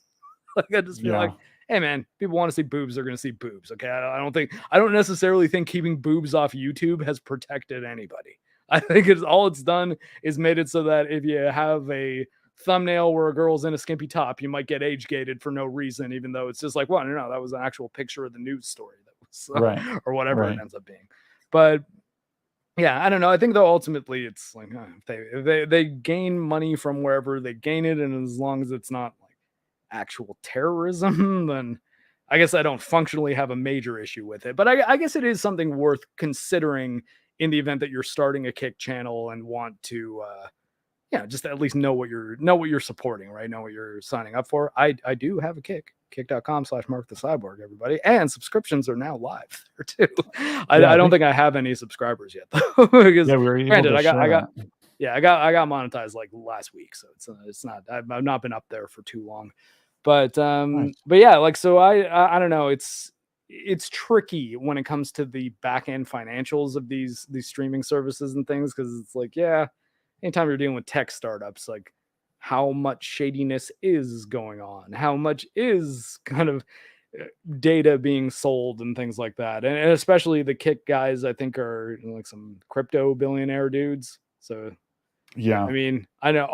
Like, I just feel like, hey man, people want to see boobs, they're going to see boobs. Okay. I don't necessarily think keeping boobs off YouTube has protected anybody. I think all it's done is made it so that if you have a thumbnail where a girl's in a skimpy top, you might get age gated for no reason, even though it's just like, well, no, that was an actual picture of the news story that was, or whatever it ends up being. But yeah, I don't know. I think though ultimately it's like, if they gain money from wherever they gain it, and as long as it's not like actual terrorism, then I guess I don't functionally have a major issue with it. But I guess it is something worth considering in the event that you're starting a Kick channel and want to just at least know what you're supporting, right? Know what you're signing up for. I do have a Kick. Kick.com/Marc The Cyborg, everybody. And subscriptions are now live there too. I don't think I have any subscribers yet though. Because granted, I got monetized like last week, so it's not, I've not been up there for too long. But but yeah, like, so I don't know. It's it's tricky when it comes to the back end financials of these streaming services and things, because it's like, yeah, anytime you're dealing with tech startups, like how much shadiness is going on, how much is kind of data being sold and things like that. And especially the Kick guys, I think, are like some crypto billionaire dudes. So Yeah. I mean, I know,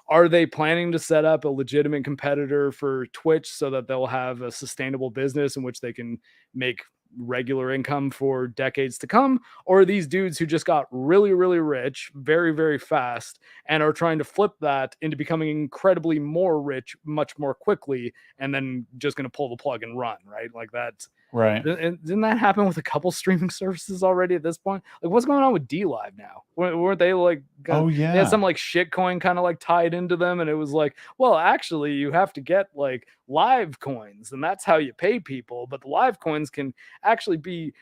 are they planning to set up a legitimate competitor for Twitch so that they'll have a sustainable business in which they can make regular income for decades to come? Or are these dudes who just got really, really rich very, very fast and are trying to flip that into becoming incredibly more rich much more quickly, and then just going to pull the plug and run, right? Like that's, Right. and didn't that happen with a couple streaming services already at this point? Like, what's going on with D Live now? Weren't they like, Oh they had some yeah. like shit coin kind of like tied into them, and it was like, well, actually, you have to get like live coins, and that's how you pay people. But the live coins can actually be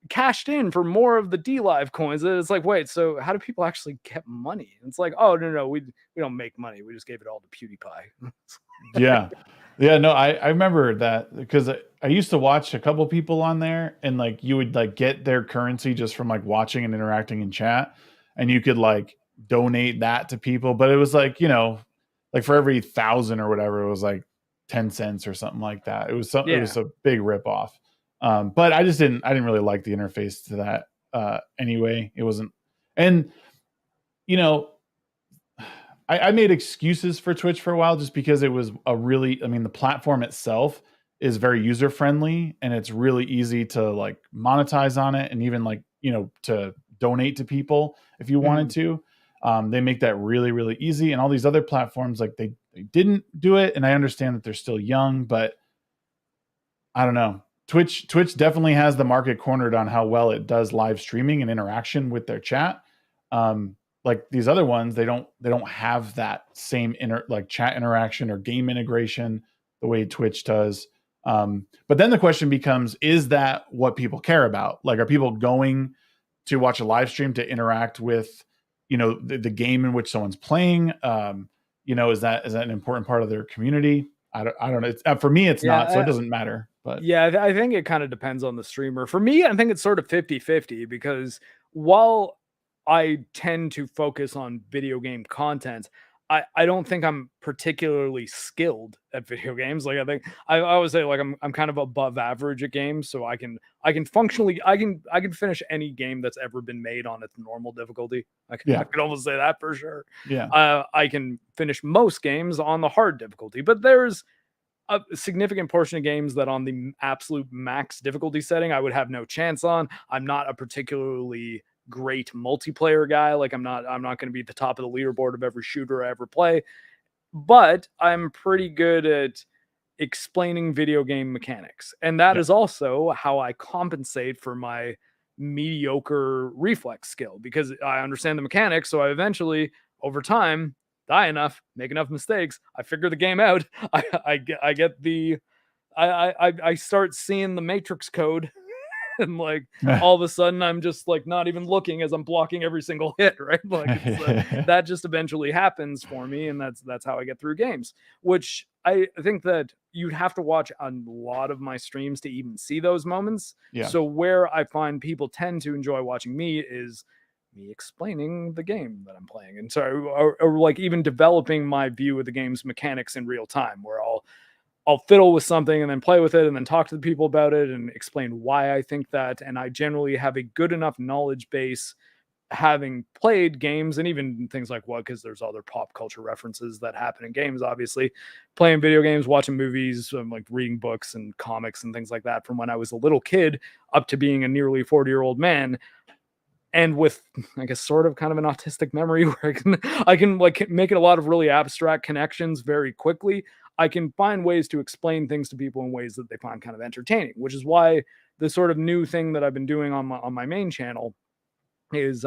cashed in for more of the D Live coins. And it's like, wait, so how do people actually get money? And it's like, oh no, we don't make money. We just gave it all to PewDiePie. Yeah. Yeah, no, I remember that because I used to watch a couple people on there, and like you would like get their currency just from like watching and interacting in chat, and you could like donate that to people. But it was like, like for every 1,000 or whatever, it was like 10 cents or something like that. It Yeah, was a big rip off. But I didn't really like the interface to that anyway. It wasn't, and you know, I made excuses for Twitch for a while just because it was I mean, the platform itself is very user friendly, and it's really easy to like monetize on it, and even like, to donate to people if you wanted mhm. to. They make that really, really easy. And all these other platforms, like they didn't do it. And I understand that they're still young, but I don't know. Twitch definitely has the market cornered on how well it does live streaming and interaction with their chat. Like these other ones, they don't have that same like chat interaction or game integration the way Twitch does. But then the question becomes: is that what people care about? Like, are people going to watch a live stream to interact with, the game in which someone's playing? Is that an important part of their community? I don't know. For me, it's not, so it Yeah, doesn't matter. But yeah, I think it kind of depends on the streamer. For me, I think it's sort of 50-50, because while I tend to focus on video game content, I don't think I'm particularly skilled at video games. Like, I think I always say like I'm kind of above average at games, so I can functionally I can finish any game that's ever been made on its normal difficulty. I yeah, could almost say that for sure. yeah, I can finish most games on the hard difficulty, but there's a significant portion of games that on the absolute max difficulty setting I would have no chance on. I'm not a particularly great multiplayer guy. Like, I'm not going to be at the top of the leaderboard of every shooter I ever play, but I'm pretty good at explaining video game mechanics. And that yeah, is also how I compensate for my mediocre reflex skill, because I understand the mechanics. So I eventually, over time, die enough, make enough mistakes. I figure the game out. I get the I start seeing the matrix code, and like all of a sudden I'm just like not even looking as I'm blocking every single hit, right? Like it's that just eventually happens for me, and that's how I get through games. Which I think that you'd have to watch a lot of my streams to even see those moments. yeah, So where I find people tend to enjoy watching me is me explaining the game that I'm playing, and so or like even developing my view of the game's mechanics in real time, where I'll fiddle with something and then play with it and then talk to the people about it and explain why I think that. And I generally have a good enough knowledge base, having played games and even things like what, because there's other pop culture references that happen in games, obviously, playing video games, watching movies, like reading books and comics and things like that from when I was a little kid up to being a nearly 40-year-old man. And with, I guess, sort of kind of an autistic memory where I can like make it a lot of really abstract connections very quickly. I can find ways to explain things to people in ways that they find kind of entertaining, which is why the sort of new thing that I've been doing on my main channel is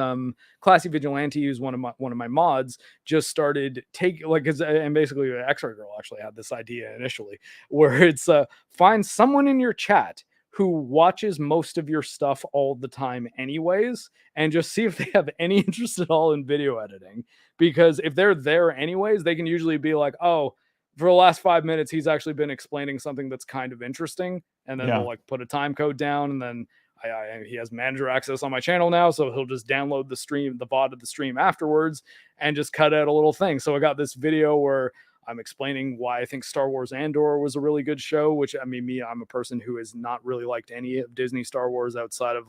Classy Vigilante, who's one of my mods, just started take like, and basically X-Ray Girl actually had this idea initially, where it's find someone in your chat who watches most of your stuff all the time anyways, and just see if they have any interest at all in video editing. Because if they're there anyways, they can usually be like, oh, for the last 5 minutes, he's actually been explaining something that's kind of interesting, and then Yeah. he'll like put a time code down, and then he has manager access on my channel now, so he'll just download the VOD of the stream afterwards, and just cut out a little thing. So I got this video where I'm explaining why I think Star Wars Andor was a really good show, which, I mean, I'm a person who has not really liked any of Disney Star Wars outside of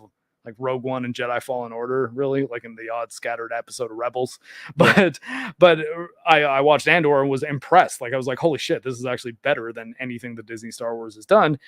like Rogue One and Jedi Fallen Order, really, like in the odd scattered episode of Rebels. But I watched Andor and was impressed. Like I was like, holy shit, this is actually better than anything that Disney Star Wars has done.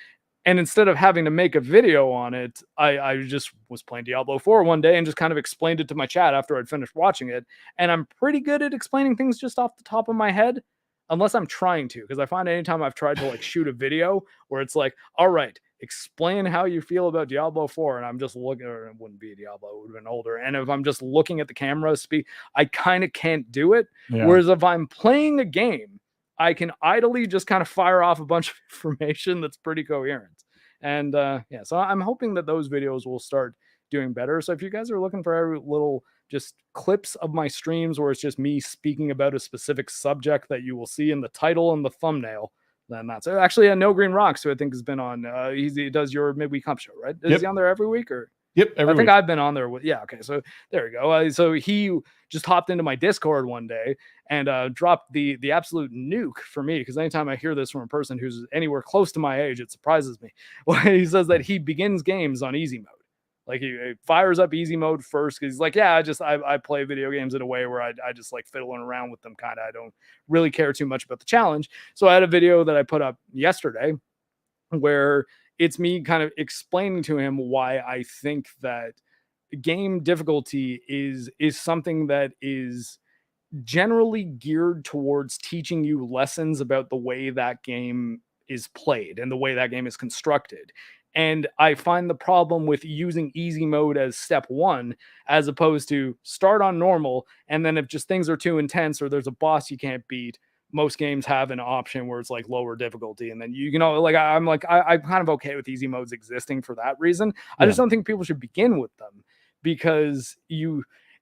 And instead of having to make a video on it, I just was playing Diablo 4 one day and just kind of explained it to my chat after I'd finished watching it. And I'm pretty good at explaining things just off the top of my head, unless I'm trying to, because I find anytime I've tried to like shoot a video where it's like, all right, explain how you feel about Diablo 4, and I'm just looking, or it wouldn't be Diablo, it would have been older. And if I'm just looking at the camera speak, I kind of can't do it. Yeah. Whereas if I'm playing a game, I can idly just kind of fire off a bunch of information that's pretty coherent. And yeah, so I'm hoping that those videos will start doing better. So if you guys are looking for every little just clips of my streams where it's just me speaking about a specific subject that you will see in the title and the thumbnail, then that's it. Actually, No Green Rocks, who I think has been on, he does your midweek hump show, right? Is he on there every week or? Yep, every I think week. I've been on there with, yeah, okay, so there we go. So he just hopped into my Discord one day and dropped the absolute nuke for me, because anytime I hear this from a person who's anywhere close to my age, it surprises me. Well, he says that he begins games on easy mode. Like he fires up easy mode first because he's like, yeah, I play video games in a way where I just like fiddling around with them, kind of. I don't really care too much about the challenge. So I had a video that I put up yesterday where it's me kind of explaining to him why I think that game difficulty is something that is generally geared towards teaching you lessons about the way that game is played and the way that game is constructed. And I find the problem with using easy mode as step one, as opposed to start on normal. And then if just things are too intense or there's a boss you can't beat, most games have an option where it's like lower difficulty. And then, you know, like I'm kind of okay with easy modes existing for that reason. I just don't think people should begin with them, because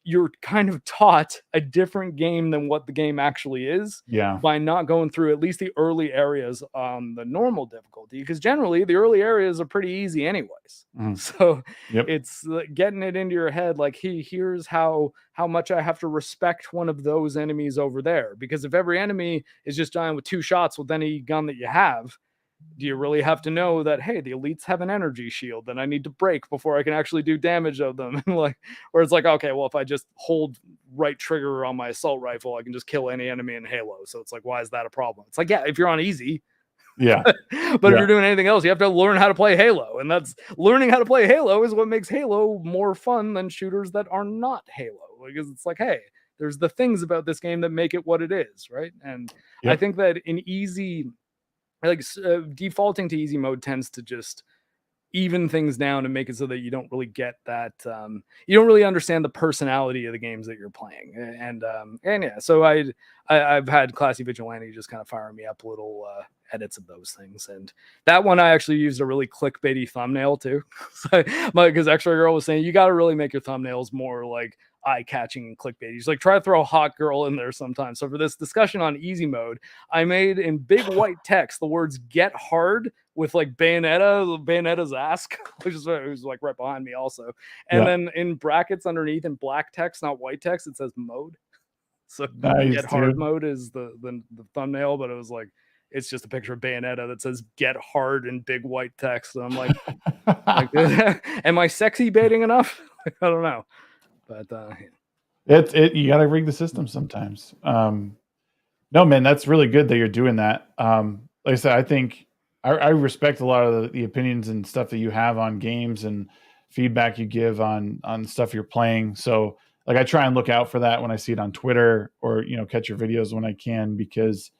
you're kind of taught a different game than what the game actually is by not going through at least the early areas on the normal difficulty, because generally the early areas are pretty easy anyways. So it's getting it into your head, like, here's how much I have to respect one of those enemies over there, because if every enemy is just dying with 2 shots with any gun that you have, do you really have to know that, hey, the elites have an energy shield that I need to break before I can actually do damage of them? And like, where it's like, okay, well, if I just hold right trigger on my assault rifle, I can just kill any enemy in Halo. So it's like, why is that a problem? It's like, yeah, if you're on easy. Yeah. But if you're doing anything else, you have to learn how to play Halo. And that's learning how to play Halo is what makes Halo more fun than shooters that are not Halo. Because it's like, hey, there's the things about this game that make it what it is, right? And I think that in easy, like defaulting to easy mode tends to just even things down and make it so that you don't really get that, you don't really understand the personality of the games that you're playing. And yeah, so I've had Classy Vigilante just kind of fire me up little edits of those things, and that one I actually used a really clickbaity thumbnail too, because X-Ray Girl was saying you got to really make your thumbnails more like eye-catching and clickbait. He's like, try to throw a hot girl in there sometimes. So for this discussion on easy mode, I made in big white text the words "get hard" with like Bayonetta's ass, which is like right behind me also. And then in brackets underneath in black text, not white text, it says mode. So get hard mode is the thumbnail, but it was like, it's just a picture of Bayonetta that says "get hard" in big white text. And I'm like, am I sexy baiting enough? I don't know. But you got to rig the system sometimes. No, man, that's really good that you're doing that. Like I said, I think I respect a lot of the opinions and stuff that you have on games and feedback you give on stuff you're playing. So like, I try and look out for that when I see it on Twitter, or, you know, catch your videos when I can, because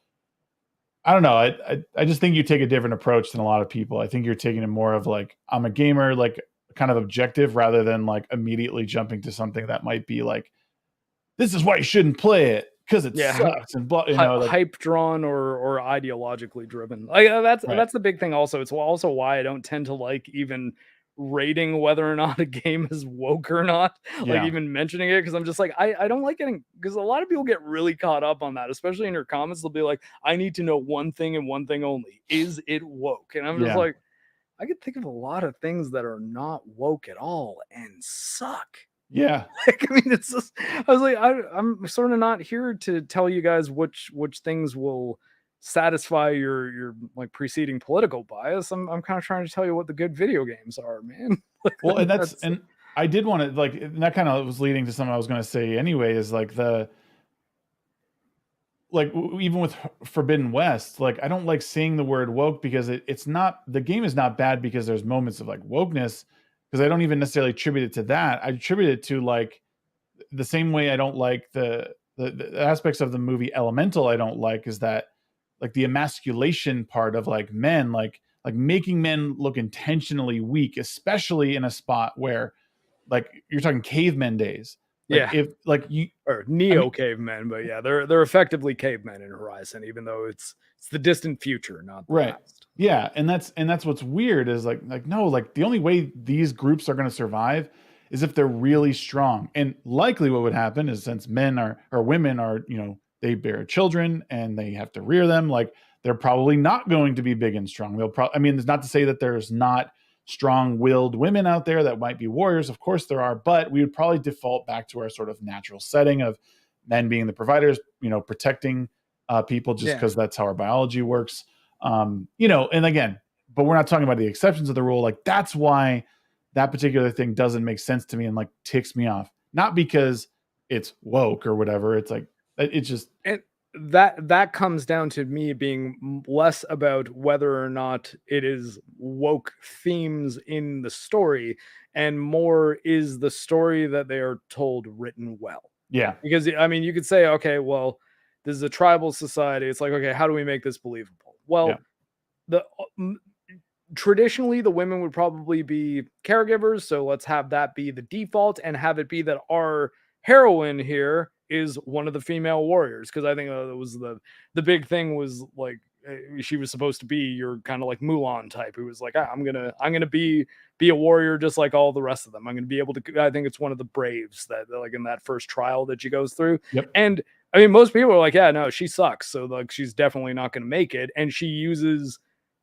I don't know. I just think you take a different approach than a lot of people. I think you're taking it more of like, I'm a gamer, like kind of objective, rather than like immediately jumping to something that might be like, this is why you shouldn't play it because it sucks and blah, you know, like, hype drawn or ideologically driven. Like that's the big thing. Also, it's also why I don't tend to like even rating whether or not a game is woke or not, like Yeah. even mentioning it, because I'm just like, I don't like getting, because a lot of people get really caught up on that, especially in your comments. They'll be like, I need to know one thing and one thing only. Is it woke? And I'm just Yeah. like, I could think of a lot of things that are not woke at all and suck. Yeah. Like, I mean, it's just, I was like, I'm sort of not here to tell you guys which things will satisfy your like preceding political bias. I'm kind of trying to tell you what the good video games are, man. Like, Well, and that's and I did want to like, and that kind of was leading to something I was going to say anyway, is like even with Forbidden West, like I don't like seeing the word woke because it's not, the game is not bad because there's moments of like wokeness, because I don't even necessarily attribute it to that. I attribute it to like the same way I don't like the aspects of the movie Elemental. I don't like is that like the emasculation part of like men, like making men look intentionally weak, especially in a spot where like you're talking cavemen days. Like yeah, if like you, or I neo mean, cavemen, but yeah, they're effectively cavemen in Horizon, even though it's the distant future, not the right. past. Yeah, and that's what's weird is like no, like the only way these groups are going to survive is if they're really strong. And likely what would happen is since men are or women are, they bear children and they have to rear them, like they're probably not going to be big and strong. They'll probably, I mean, it's not to say that there's not strong-willed women out there that might be warriors. Of course there are, but we would probably default back to our sort of natural setting of men being the providers, protecting people just Yeah. because that's how our biology works. And again, but we're not talking about the exceptions of the rule. Like that's why that particular thing doesn't make sense to me and like ticks me off. Not because it's woke or whatever. It's like it's just And that comes down to me being less about whether or not it is woke themes in the story, and more is the story that they are told written well. yeah, Because I mean, you could say, okay, well, this is a tribal society. It's like, okay, how do we make this believable? yeah, Well, the traditionally the women would probably be caregivers, so let's have that be the default and have it be that our heroine here is one of the female warriors, because I think it was the big thing was like she was supposed to be your kind of like Mulan type, who was like, ah, I'm gonna be a warrior just like all the rest of them. I'm gonna be able to. I think it's one of the braves that like in that first trial that she goes through. yep, And I mean, most people are like, yeah, no, she sucks, so like she's definitely not gonna make it. And she uses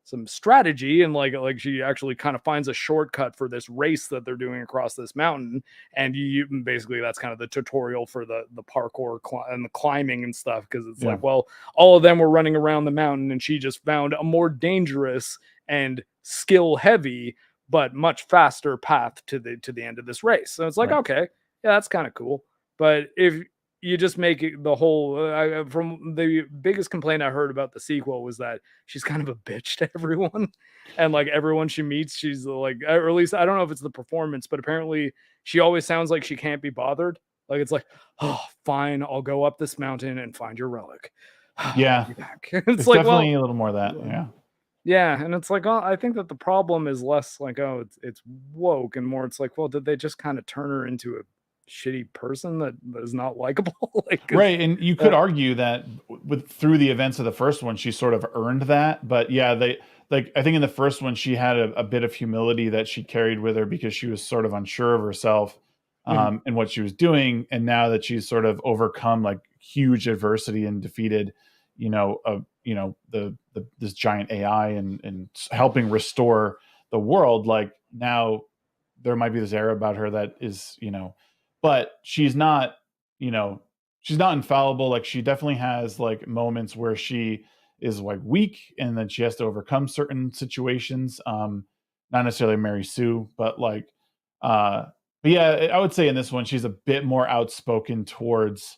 some strategy, and like she actually kind of finds a shortcut for this race that they're doing across this mountain. And you basically, that's kind of the tutorial for the parkour and the climbing and stuff, because it's yeah, like, well, all of them were running around the mountain and she just found a more dangerous and skill heavy but much faster path to the end of this race. So it's like, right, okay, yeah, that's kind of cool. But if you just make it the whole from the biggest complaint I heard about the sequel was that she's kind of a bitch to everyone, and like everyone she meets, she's like, or at least I don't know if it's the performance, but apparently she always sounds like she can't be bothered. Like it's like, oh, fine, I'll go up this mountain and find your relic. I'll yeah. be back. It's It's like, well, definitely a little more of that. Yeah, yeah, and it's like, oh, I think that the problem is less like, oh, it's woke, and more it's like, well, did they just kind of turn her into a shitty person that is not likable? Like, 'cause, right. And you could argue that with through the events of the first one, she sort of earned that. But yeah, they like I think in the first one she had a bit of humility that she carried with her because she was sort of unsure of herself mhm, and what she was doing. And now that she's sort of overcome like huge adversity and defeated, the this giant AI and helping restore the world, like now there might be this era about her that is, but you know, she's not infallible. Like she definitely has like moments where she is like weak and then she has to overcome certain situations. Not necessarily Mary Sue, but like uh but yeah, I would say in this one she's a bit more outspoken towards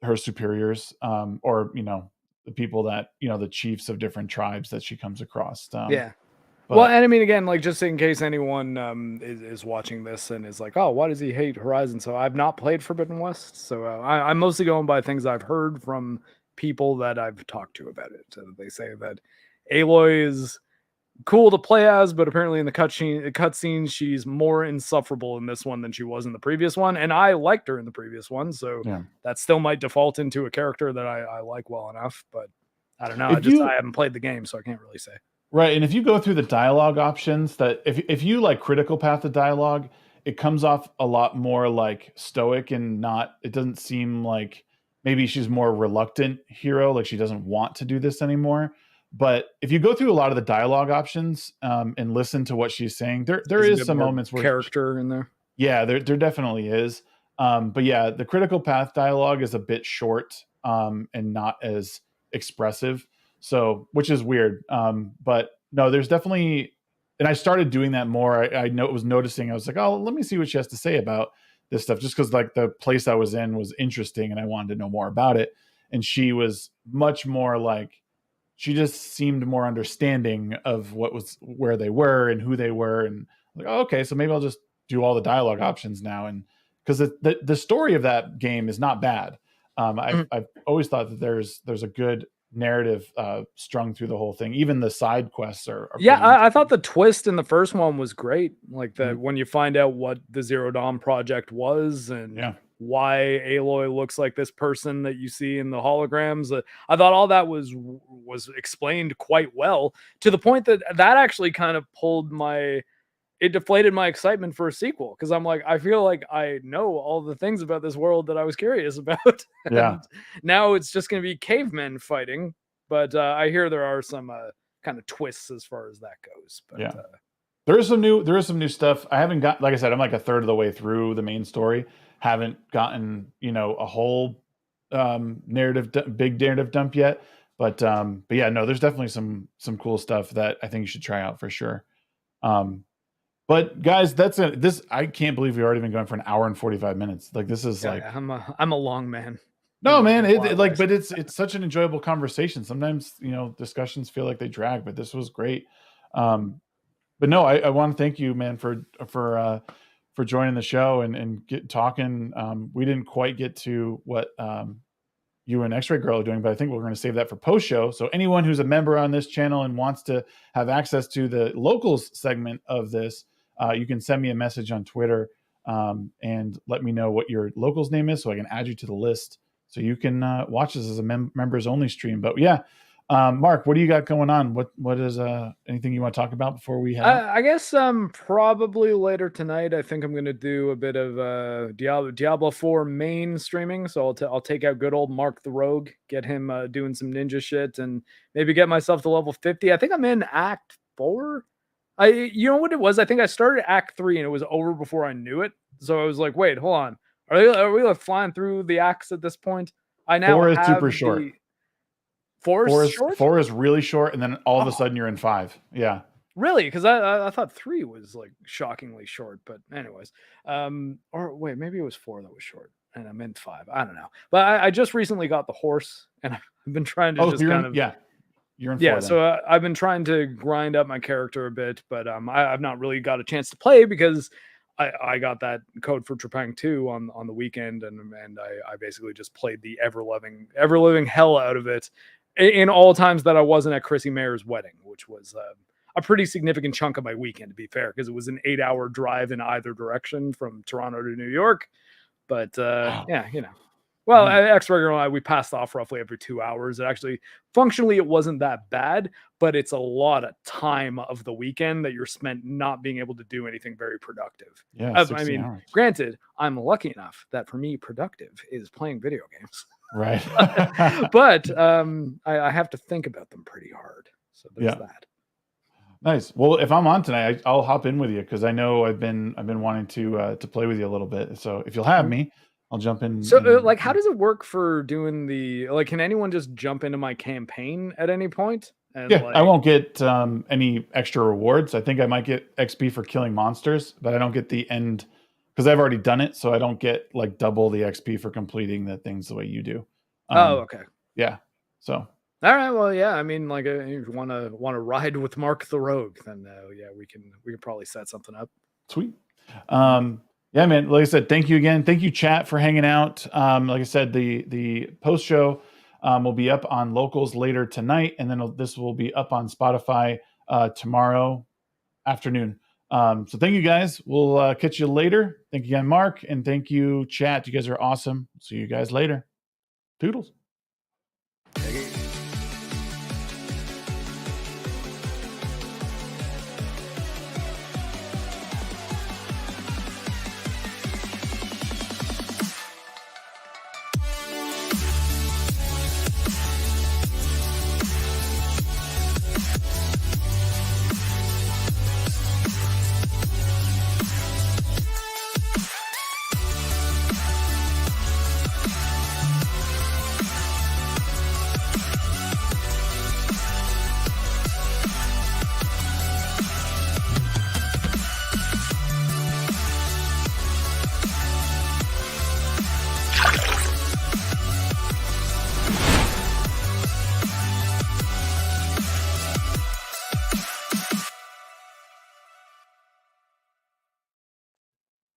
her superiors, or the people that the chiefs of different tribes that she comes across. yeah. Well, But and I mean, again, like just in case anyone is watching this and is like, oh, why does he hate Horizon? So I've not played Forbidden West, so I'm mostly going by things I've heard from people that I've talked to about it. So they say that Aloy is cool to play as, but apparently in the cutscenes, she's more insufferable in this one than she was in the previous one. And I liked her in the previous one, so yeah, that still might default into a character that I like well enough. But I don't know. if I you haven't played the game, so I can't really say. Right, and if you go through the dialogue options, that if you like critical path the dialogue, it comes off a lot more like stoic and not. It doesn't seem like maybe she's more reluctant hero, like she doesn't want to do this anymore. But if you go through a lot of the dialogue options and listen to what she's saying, there There's a is bit some more moments where character in there. yeah, there definitely is. But yeah, the critical path dialogue is a bit short and not as expressive. So, which is weird. But no, there's definitely, and I started doing that more. I know was noticing. I was like, oh, let me see what she has to say about this stuff, just because like the place I was in was interesting and I wanted to know more about it. And she was much more like she just seemed more understanding of what was where they were and who they were, and like, oh, okay, so maybe I'll just do all the dialogue options now. And because the story of that game is not bad. I've always thought that there's a good narrative strung through the whole thing. Even the side quests are Yeah, pretty I thought interesting. the twist in the first one was great. Like that Mhm. when you find out what the Zero Dawn project was and Yeah, why Aloy looks like this person that you see in the holograms. I thought all that was explained quite well, to the point that that actually kind of pulled my it deflated my excitement for a sequel, because I'm like, I feel like I know all the things about this world that I was curious about, yeah. and now it's just going to be cavemen fighting. But I hear there are some kind of twists as far as that goes. But Yeah. There is some new stuff. I haven't got, like I said, I'm like a third of the way through the main story. Haven't gotten, a whole big narrative dump yet. But yeah, no, there's definitely some cool stuff that I think you should try out for sure. Um but guys, that's it. This I can't believe we've already been going for an hour and 45 minutes. Like this is yeah, like I'm a long man no, man, in a lot of like, ways. but it's such an enjoyable conversation. Sometimes, discussions feel like they drag, but this was great. Um but no, I want to thank you, man, for joining the show and get talking. We didn't quite get to what you and X-Ray Girl are doing, but I think we're going to save that for post show. So anyone who's a member on this channel and wants to have access to the locals segment of this, you can send me a message on Twitter and let me know what your locals name is, so I can add you to the list, so you can watch this as a members only stream. But yeah, Mark, what do you got going on? What is anything you want to talk about before we head out? I guess probably later tonight. I think I'm gonna do a bit of Diablo 4 main streaming. So I'll take out good old Mark the Rogue, get him doing some ninja shit, and maybe get myself to level 50. I think I'm in Act 4. You know what it was? I think I started Act 3 and it was over before I knew it. So I was like, wait, hold on. Are we like flying through the acts at this point? I now 4 is super have short. the 4 is 4 is short. 4 is really short, and then all of a Oh, sudden you're in 5. Yeah. really? Because I thought 3 was, like, shockingly short, but anyways. Or wait, maybe it was 4 that was short, and I meant 5. I don't know. But I just recently got the horse, and I've been trying to Oh, so just kind of you're in yeah, 4 then. so, I've been trying to grind up my character a bit, but, I've not really got a chance to play because I got that code for Trepang 2 on the weekend, and I basically just played the ever living hell out of it in all times that I wasn't at Chrissy Mayer's wedding, which was, a pretty significant chunk of my weekend, to be fair, because it was an 8-hour drive in either direction from Toronto to New York. But Wow. yeah, well, Man. X-Regular and I, we passed off roughly every 2 hours. It actually, functionally, it wasn't that bad, but it's a lot of time of the weekend that you're spent not being able to do anything very productive. Yeah, I 60 mean, hours. granted, I'm lucky enough that for me, productive is playing video games. Right. But I have to think about them pretty hard. So there's Yeah. that. Nice. Well, if I'm on tonight, I'll hop in with you because I know I've been wanting to play with you a little bit. So if you'll have me, I'll jump in So, and like, how does it work for doing the like? Can anyone just jump into my campaign at any point? And yeah, I like, won't get any extra rewards. I think I might get XP for killing monsters, but I don't get the end because I've already done it. So I don't get like double the XP for completing the things the way you do. oh, Um, okay, yeah. So all right. Well, yeah. I mean, like, if you wanna ride with Mark the Rogue, then yeah, we can probably set something up. sweet. Yeah, man. Like I said, thank you again. Thank you, chat, for hanging out. Like I said, the post show will be up on locals later tonight, and then this will be up on Spotify tomorrow afternoon. So thank you guys. We'll catch you later. Thank you again, Mark, and thank you, chat. You guys are awesome. See you guys later. Toodles.